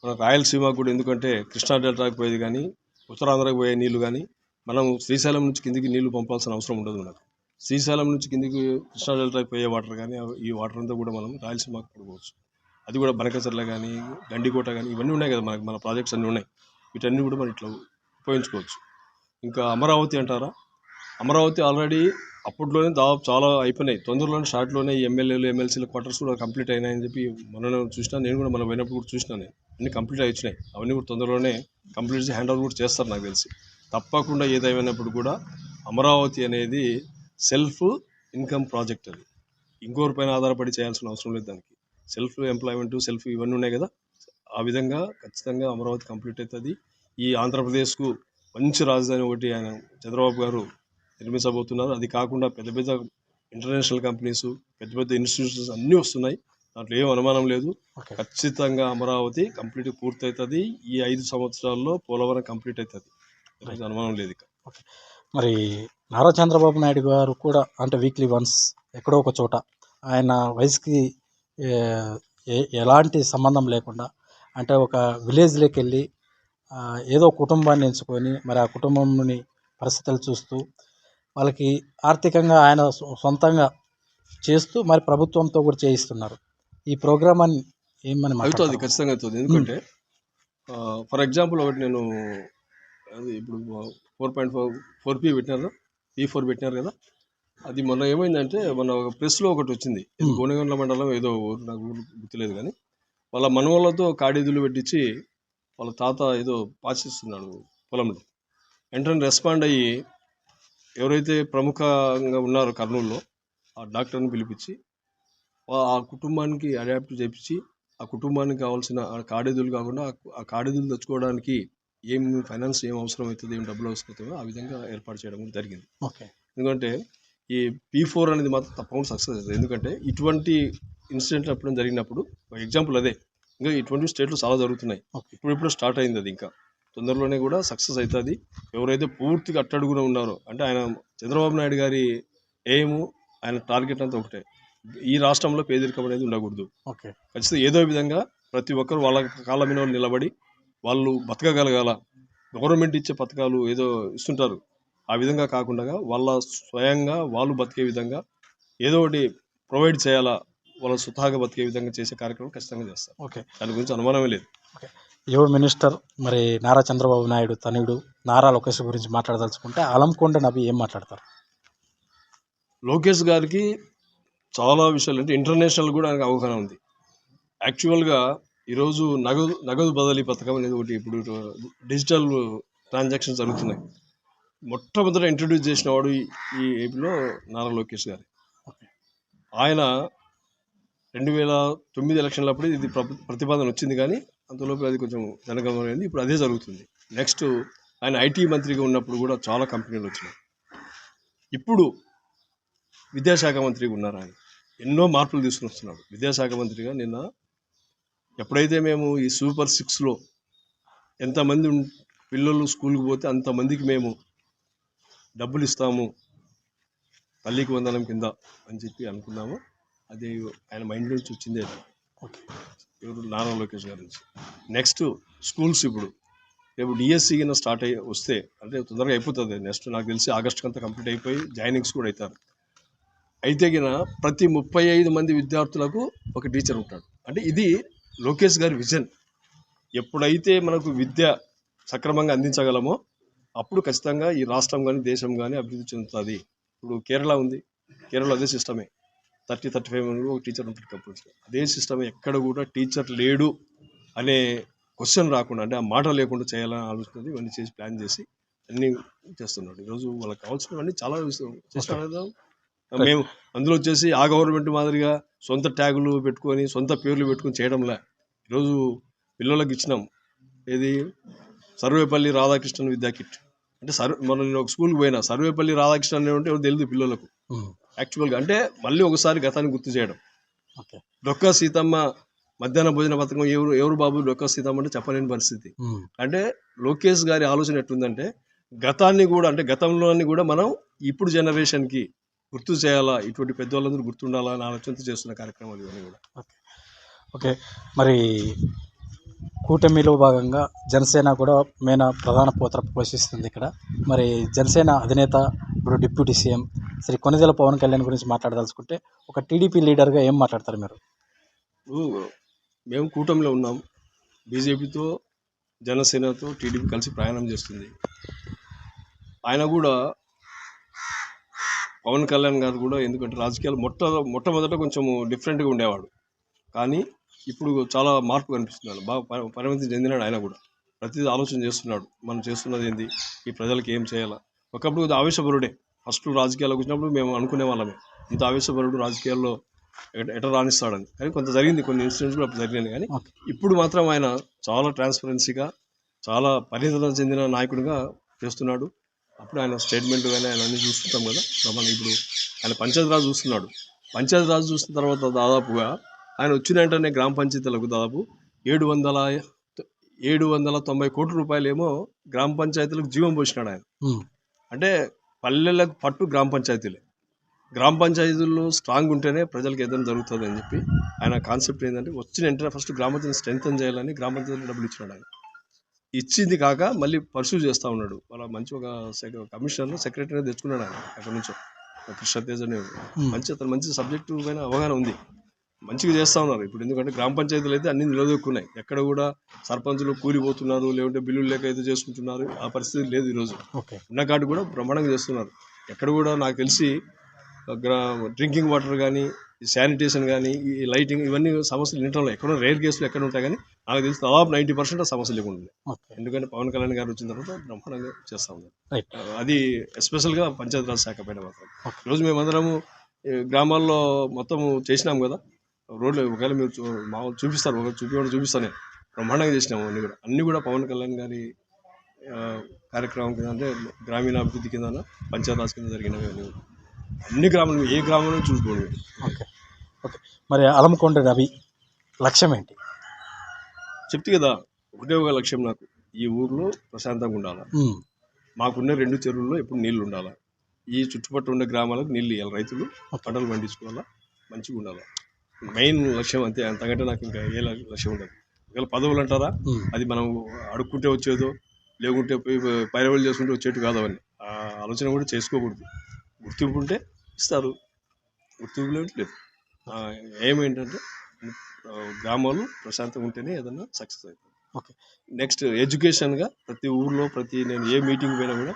మన రాయలసీమకు కూడా, ఎందుకంటే కృష్ణా డెల్టాకి పోయేది కానీ ఉత్తరాంధ్రకు పోయే నీళ్లు కానీ మనం శ్రీశైలం నుంచి కిందికి నీళ్లు పంపాల్సిన అవసరం ఉండదు. మనకు శ్రీశైలం నుంచి కిందికి కృష్ణా డెల్టాకి పోయే వాటర్ కానీ ఈ వాటర్ అంతా కూడా మనం రాయలసీమకు పడుకోవచ్చు. అది కూడా బనకచర్ల కానీ గండికోట కానీ ఇవన్నీ ఉన్నాయి కదా, మన ప్రాజెక్ట్స్ అన్నీ ఉన్నాయి. వీటన్నీ కూడా మనం ఇట్లా ఉపయోగించుకోవచ్చు. ఇంకా అమరావతి అంటారా, అమరావతి ఆల్రెడీ అప్పట్లోనే దాదాపు చాలా అయిపోయినాయి. తొందరలోనే షార్ట్లోనే ఎమ్మెల్యేలు ఎమ్మెల్సీల క్వార్టర్స్ కూడా కంప్లీట్ అయినాయని చెప్పి మొన్న చూసినా. నేను కూడా మనం పోయినప్పుడు కూడా చూసినాను. అన్నీ కంప్లీట్ అయినాయి. అవన్నీ కూడా తొందరలోనే కంప్లీట్ చేసి హ్యాండ్ ఓవర్ కూడా చేస్తారు నాకు తెలిసి. తప్పకుండా ఏదైనప్పుడు కూడా అమరావతి అనేది సెల్ఫ్ ఇన్కమ్ ప్రాజెక్ట్. అది ఇంకోరి పైన ఆధారపడి చేయాల్సిన అవసరం లేదు. దానికి సెల్ఫ్ ఎంప్లాయ్మెంట్, సెల్ఫ్ ఇవన్నీ ఉన్నాయి కదా. ఆ విధంగా ఖచ్చితంగా అమరావతి కంప్లీట్ అవుతుంది. ఈ ఆంధ్రప్రదేశ్కు మంచి రాజధాని ఒకటి ఆయన చంద్రబాబు గారు నిర్మించబోతున్నారు. అది కాకుండా పెద్ద పెద్ద ఇంటర్నేషనల్ కంపెనీస్, పెద్ద పెద్ద ఇన్స్టిట్యూషన్స్ అన్నీ వస్తున్నాయి. దాంట్లో ఏం అనుమానం లేదు. ఖచ్చితంగా అమరావతి కంప్లీట్ పూర్తవుతుంది. ఈ 5 సంవత్సరాల్లో పోలవరం కంప్లీట్ అవుతుంది. అనుమానం లేదు. మరి నారా చంద్రబాబు నాయుడు గారు కూడా అంటే వీక్లీ వన్స్ ఎక్కడో ఒక చోట ఆయన వయసుకి ఎలాంటి సంబంధం లేకుండా అంటే ఒక విలేజ్లోకి వెళ్ళి ఏదో కుటుంబాన్ని ఎంచుకొని మరి ఆ కుటుంబంలోని పరిస్థితులు చూస్తూ వాళ్ళకి ఆర్థికంగా ఆయన సొంతంగా చేస్తూ మరి ప్రభుత్వంతో కూడా చేయిస్తున్నారు. ఈ ప్రోగ్రామ్ అని ఏమని అవుతుంది? ఖచ్చితంగా అవుతుంది. ఎందుకంటే ఫర్ ఎగ్జాంపుల్ ఒకటి నేను అది ఇప్పుడు 4.4P పెట్టినారు, P4 పెట్టినారు కదా. అది మొన్న ఏమైందంటే మన ప్రెస్లో ఒకటి వచ్చింది. గోనెగండ్ల మండలం ఏదో నాకు గుర్తులేదు కానీ వాళ్ళ మనవాళ్ళతో కాడీదులు పెట్టించి వాళ్ళ తాత ఏదో పాచిస్తున్నాడు పొలంలో. వెంటనే రెస్పాండ్ అయ్యి ఎవరైతే ప్రముఖంగా ఉన్నారో కర్నూలులో ఆ డాక్టర్ని పిలిపించి ఆ కుటుంబానికి అడాప్ట్ చేయించి ఆ కుటుంబానికి కావాల్సిన కాడీదులు కాకుండా ఆ కాడీదులు తెచ్చుకోవడానికి ఏం ఫైనాన్స్ ఏం అవసరం అవుతుంది, ఏం డబ్బులు అవసరం అవుతుందో ఆ విధంగా ఏర్పాటు చేయడం జరిగింది. ఎందుకంటే ఈ P4 అనేది మాత్రం తప్పకుండా సక్సెస్ అవుతుంది. ఎందుకంటే ఇటువంటి ఇన్సిడెంట్లు ఎప్పుడు జరిగినప్పుడు ఎగ్జాంపుల్ అదే. ఇంకా ఇటువంటి స్టేట్లు చాలా జరుగుతున్నాయి. ఇప్పుడు స్టార్ట్ అయింది. అది ఇంకా తొందరలోనే కూడా సక్సెస్ అవుతుంది. ఎవరైతే పూర్తిగా అట్టడుగున ఉన్నారో అంటే ఆయన చంద్రబాబు నాయుడు గారి ఎయిమ్, ఆయన టార్గెట్ అంతా ఒకటే. ఈ రాష్ట్రంలో పేదరికం అనేది ఉండకూడదు. ఖచ్చితంగా ఏదో విధంగా ప్రతి ఒక్కరు వాళ్ళ కాళ్ళ మీద నిలబడి వాళ్ళు బతకగలగాల. గవర్నమెంట్ ఇచ్చే పథకాలు ఏదో ఇస్తుంటారు, ఆ విధంగా కాకుండా వాళ్ళ స్వయంగా వాళ్ళు బతికే విధంగా ఏదో ఒకటి ప్రొవైడ్ చేయాలా, వాళ్ళ స్వతహాగా బతికే విధంగా చేసే కార్యక్రమం ఖచ్చితంగా చేస్తారు. దాని గురించి అనుమానమే లేదు. యువ మినిస్టర్ మరి నారా చంద్రబాబు నాయుడు తనయుడు నారా లోకేష్ గురించి మాట్లాడదలుచుకుంటే అలంకొండ నబీ ఏం మాట్లాడతారు? లోకేష్ గారికి చాలా విషయాలు అంటే ఇంటర్నేషనల్ కూడా ఆయనకు అవగాహన ఉంది. యాక్చువల్గా ఈరోజు నగదు బదిలీ పథకం అనేది ఒకటి ఇప్పుడు డిజిటల్ ట్రాన్సాక్షన్స్ జరుగుతున్నాయి. మొట్టమొదట ఇంట్రడ్యూస్ చేసిన వాడు ఈ ఏపీలో నారా లోకేష్ గారు. ఆయన 2009 ఎలక్షన్లప్పుడు ఇది ప్రతిపాదన వచ్చింది కానీ అంతలోపు అది కొంచెం జనగణమైంది. ఇప్పుడు అదే జరుగుతుంది. నెక్స్ట్ ఆయన ఐటీ మంత్రిగా ఉన్నప్పుడు కూడా చాలా కంపెనీలు వచ్చినాయి. ఇప్పుడు విద్యాశాఖ మంత్రిగా ఉన్నారు. ఆయన ఎన్నో మార్పులు తీసుకుని వస్తున్నాడు విద్యాశాఖ మంత్రిగా. నిన్న ఎప్పుడైతే మేము ఈ సూపర్ 6లో ఎంతమంది పిల్లలు స్కూల్కి పోతే అంతమందికి మేము డబ్బులు ఇస్తాము తల్లికి వందనం కింద అని చెప్పి అనుకున్నాము, అది ఆయన మైండ్ నుంచి వచ్చిందే. ఎవరు? నారా లోకేష్ గారి నుంచి. నెక్స్ట్ స్కూల్స్ ఇప్పుడు రేపు డిఎస్సి కింద స్టార్ట్ వస్తే అంటే తొందరగా అయిపోతుంది. నెక్స్ట్ నాకు తెలిసి ఆగస్టుకి అంతా కంప్లీట్ అయిపోయి జాయినింగ్స్ కూడా అవుతారు. అయితే గిన ప్రతి 35 మంది విద్యార్థులకు ఒక టీచర్ ఉంటాడు. అంటే ఇది లోకేష్ గారి విజన్. ఎప్పుడైతే మనకు విద్య సక్రమంగా అందించగలమో అప్పుడు ఖచ్చితంగా ఈ రాష్ట్రం కానీ దేశం కానీ అభివృద్ధి చెందుతుంది. ఇప్పుడు కేరళ ఉంది, కేరళ అదే సిస్టమే. 35 మంది ఒక టీచర్ ఉంటాడు కంపల్సరీ. అదే సిస్టమ్ ఎక్కడ కూడా టీచర్ లేడు అనే క్వశ్చన్ రాకుండా, అంటే ఆ మాట లేకుండా చేయాలని ఆలోచన ఇవన్నీ చేసి ప్లాన్ చేసి అన్నీ చేస్తున్నాడు. ఈరోజు వాళ్ళకి కావాల్సినవన్నీ చాలా చేస్తున్నాడు. మేము అందులో వచ్చేసి ఆ గవర్నమెంట్ మాదిరిగా సొంత ట్యాగులు పెట్టుకొని సొంత పేర్లు పెట్టుకొని చేయడంలే. ఈరోజు పిల్లలకు ఇచ్చినాం ఏది సర్వేపల్లి రాధాకృష్ణన్ విద్యా కిట్. అంటే మనం నేను ఒక స్కూల్కి పోయినా సర్వేపల్లి రాధాకృష్ణన్ అనే ఉంటే ఎవరు తెలియదు పిల్లలకు యాక్చువల్గా. అంటే మళ్ళీ ఒకసారి గతాన్ని గుర్తు చేయడం. డొక్కా సీతమ్మ మధ్యాహ్న భోజన పథకం ఎవరు బాబు డొక్కా సీతమ్మ అంటే చెప్పలేని పరిస్థితి. అంటే లోకేష్ గారి ఆలోచన ఎట్లుందంటే గతాన్ని కూడా, అంటే గతంలోని కూడా మనం ఇప్పుడు జనరేషన్కి గుర్తు చేయాలా, ఇటువంటి పెద్దవాళ్ళందరూ గుర్తుండాలా అని ఆలోచనతో చేస్తున్న కార్యక్రమాలు ఇవన్నీ కూడా. ఓకే, మరి కూటమిలో భాగంగా జనసేన కూడా ప్రధాన పాత్ర పోషిస్తుంది ఇక్కడ. మరి జనసేన అధినేత ఇప్పుడు డిప్యూటీ సీఎం శ్రీ కొణిదెల పవన్ కళ్యాణ్ గురించి మాట్లాడదలుచుకుంటే ఒక టీడీపీ లీడర్గా ఏం మాట్లాడతారు మీరు? మేము కూటమిలో ఉన్నాం. బీజేపీతో జనసేనతో టీడీపీ కలిసి ప్రయాణం చేస్తుంది. ఆయన కూడా పవన్ కళ్యాణ్ గారు కూడా, ఎందుకంటే రాజకీయాలు మొట్టమొదట కొంచెం డిఫరెంట్గా ఉండేవాడు, కానీ ఇప్పుడు చాలా మార్పు కనిపిస్తున్నాడు. బాగా పరిమితి చెందినాడు. ఆయన కూడా ప్రతిదీ ఆలోచన చేస్తున్నాడు. మనం చేస్తున్నది ఏంది, ఈ ప్రజలకు ఏం చేయాలా. ఒకప్పుడు ఆవేశపరుడే. ఫస్ట్ రాజకీయాల్లోకి వచ్చినప్పుడు మేము అనుకునే వాళ్ళమే ఇంత ఆవేశపరుడు రాజకీయాల్లో ఎట రాణిస్తాడని. కానీ కొంత జరిగింది, కొన్ని ఇన్సిడెంట్స్ కూడా అప్పుడు జరిగినాయి. కానీ ఇప్పుడు మాత్రం ఆయన చాలా ట్రాన్స్పరెన్సీగా, చాలా పరిణితి చెందిన నాయకుడిగా చేస్తున్నాడు. అప్పుడు ఆయన స్టేట్మెంట్ కానీ ఆయన అన్నీ చూస్తుంటాం కదా. మనం ఇప్పుడు ఆయన పంచాయతీరాజ్ చూస్తున్నాడు. పంచాయతీరాజ్ చూసిన తర్వాత దాదాపుగా ఆయన వచ్చిన వెంటనే గ్రామ పంచాయతీలకు దాదాపు 790 కోట్ల రూపాయలు ఏమో గ్రామ పంచాయతీలకు జీవం పోసినాడు ఆయన. అంటే పల్లెలకు పట్టు గ్రామ పంచాయతీలే. గ్రామ పంచాయతీల్లో స్ట్రాంగ్ ఉంటేనే ప్రజలకు ఏదైనా జరుగుతుంది అని చెప్పి ఆయన కాన్సెప్ట్ ఏంటంటే వచ్చిన వెంటనే ఫస్ట్ గ్రామ పంచాయతీ స్ట్రెంగ్తన్ చేయాలని గ్రామ పంచాయతీలు డబ్బులు ఇచ్చినాడు ఆయన. ఇచ్చింది కాక మళ్ళీ పర్సూ చేస్తూ ఉన్నాడు. వాళ్ళ మంచి ఒక కమిషనర్ సెక్రటరీ తెచ్చుకున్నాడు ఆయన అక్కడ నుంచో, కృష్ణతేజ్ అనే మంచి, అతను మంచి సబ్జెక్టు పైన అవగాహన ఉంది, మంచిగా చేస్తూ ఉన్నారు ఇప్పుడు. ఎందుకంటే గ్రామ పంచాయతీలు అయితే అన్ని నిలదొక్కున్నాయి. ఎక్కడ కూడా సర్పంచులు కూలిపోతున్నారు, లేకుంటే బిల్లులు లేక అయితే చేసుకుంటున్నారు, ఆ పరిస్థితి లేదు ఈరోజు. ఉన్న కాటు కూడా బ్రహ్మాండంగా చేస్తున్నారు. ఎక్కడ కూడా నాకు తెలిసి డ్రింకింగ్ వాటర్ కానీ, శానిటేషన్ కానీ, ఈ లైటింగ్ ఇవన్నీ సమస్యలు ఇంటర్లో ఎక్కడో రేర్ కేసులు ఎక్కడ ఉంటాయి, కానీ నాకు తెలిసి దాదాపు 90% సమస్యలు లేకుండా. ఎందుకంటే పవన్ కళ్యాణ్ గారు వచ్చిన తర్వాత బ్రహ్మాండంగా చేస్తూ ఉన్నారు. అది ఎస్పెషల్గా పంచాయతీరాజ్ శాఖ పైన మాత్రం. ఈరోజు మేమందరము గ్రామాల్లో మొత్తం చేసినాం కదా, రోడ్లు ఒకవేళ మీరు మామూలు చూపిస్తారు, ఒకవేళ చూపిస్తానే బ్రహ్మాండంగా చేసినాము. అన్నీ కూడా పవన్ కళ్యాణ్ గారి కార్యక్రమం కింద, అంటే గ్రామీణాభివృద్ధి కింద, పంచాయతీరాజ్ కింద జరిగినవి అన్ని గ్రామాలు, ఏ గ్రామంలో చూసుకోండి. ఓకే, మరి అలంకొండ రవి లక్ష్యం ఏంటి? చెప్తే కదా, ఒకటే ఒక లక్ష్యం నాకు, ఈ ఊర్లో ప్రశాంతంగా ఉండాలి. మాకున్న 2 చెరువుల్లో ఎప్పుడు నీళ్లు ఉండాలి. ఈ చుట్టుపక్కల ఉండే గ్రామాలకు నీళ్ళు ఇవ్వాలి, రైతులు పంటలు పండించుకోవాలా, మంచిగా ఉండాలి. మెయిన్ లక్ష్యం అంతే. అంతకంటే నాకు ఇంకా ఏ లక్ష్యం ఉండదు. ఒకవేళ పదవులు అంటారా, అది మనం అడుక్కుంటే వచ్చేదో, లేకుంటే పైరవలు చేసుకుంటే వచ్చేట్టు కాదు. అవన్నీ ఆ ఆలోచన కూడా చేసుకోకూడదు. గుర్తింపు ఉంటే ఇస్తారు, గుర్తింపు లేదు. ఏమేంటంటే గ్రామాలు ప్రశాంతంగా ఉంటేనే ఏదన్నా సక్సెస్ అవుతుంది. ఓకే, నెక్స్ట్ ఎడ్యుకేషన్గా ప్రతి ఊర్లో, నేను ఏ మీటింగ్ పోయినా కూడా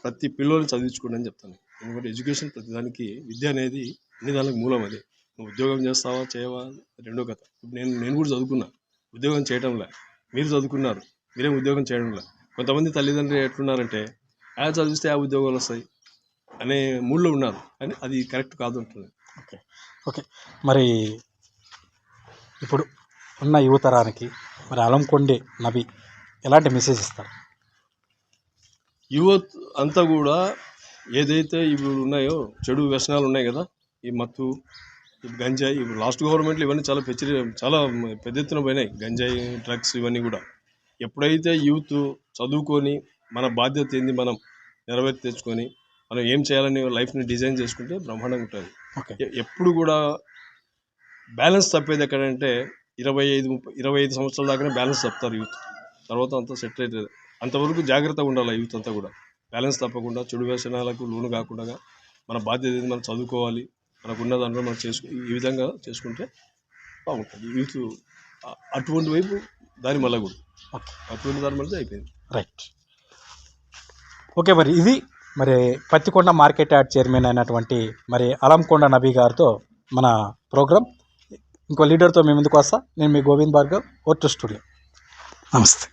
ప్రతి పిల్లల్ని చదివించుకోండి అని చెప్తాను. ఎందుకంటే ఎడ్యుకేషన్ ప్రతిదానికి, విద్య అనేది అన్ని దానికి మూలం. అదే నువ్వు ఉద్యోగం చేస్తావా చేయవా రెండో కథ. ఇప్పుడు నేను కూడా చదువుకున్నా, ఉద్యోగం చేయడంలే. మీరు చదువుకున్నారు, మీరేం ఉద్యోగం చేయడంలే. కొంతమంది తల్లిదండ్రులు ఎట్లున్నారంటే చదివిస్తే ఆ ఉద్యోగాలు వస్తాయి అనే మూడ్లో ఉన్నారు, కానీ అది కరెక్ట్ కాదు అంటుంది. ఓకే, మరి ఇప్పుడు ఉన్న యువతరానికి మరి అలంకొండ నబి ఎలాంటి మెసేజ్ ఇస్తారు? యువత్ అంతా కూడా ఏదైతే ఇప్పుడు ఉన్నాయో చెడు వ్యసనాలు ఉన్నాయి కదా, ఈ మత్తు, ఈ గంజాయి, ఇప్పుడు లాస్ట్ గవర్నమెంట్లో ఇవన్నీ చాలా చాలా పెద్ద ఎత్తున పోయినాయి. గంజాయి, డ్రగ్స్ ఇవన్నీ కూడా. ఎప్పుడైతే యూత్ చదువుకొని మన బాధ్యత ఏంది మనం నెరవేర్చి తెచ్చుకొని మనం ఏం చేయాలని లైఫ్ని డిజైన్ చేసుకుంటే బ్రహ్మాండంగా ఉంటుంది. ఎప్పుడు కూడా బ్యాలెన్స్ తప్పేది ఎక్కడంటే 25 సంవత్సరాల దాకానే బ్యాలెన్స్ తప్పుతారు యూత్. తర్వాత అంతా సెట్ అవుతుంది. అంతవరకు జాగ్రత్తగా ఉండాలి యూత్ అంతా కూడా. బ్యాలెన్స్ తప్పకుండా చెడు వ్యసనాలకు లోను కాకుండా మన బాధ్యత ఏంది, మనం చదువుకోవాలి, మనకున్న దాంట్లో మనం ఈ విధంగా చేసుకుంటే బాగుంటుంది. యూత్ అటువంటి వైపు దాని మళ్ళకూడదు. అటువంటి దాని మళ్ళీ అయిపోయింది. రైట్. ఓకే, మరి ఇది మరి పత్తికొండ మార్కెట్ యార్డ్ చైర్మన్ అయినటువంటి మరి అలంకొండ నబీ గారితో మన ప్రోగ్రామ్. ఇంకో లీడర్తో మేము ముందుకు వస్తా. నేను మీ గోవింద్ భార్గవ్, ఓటు స్టూడియో. నమస్తే.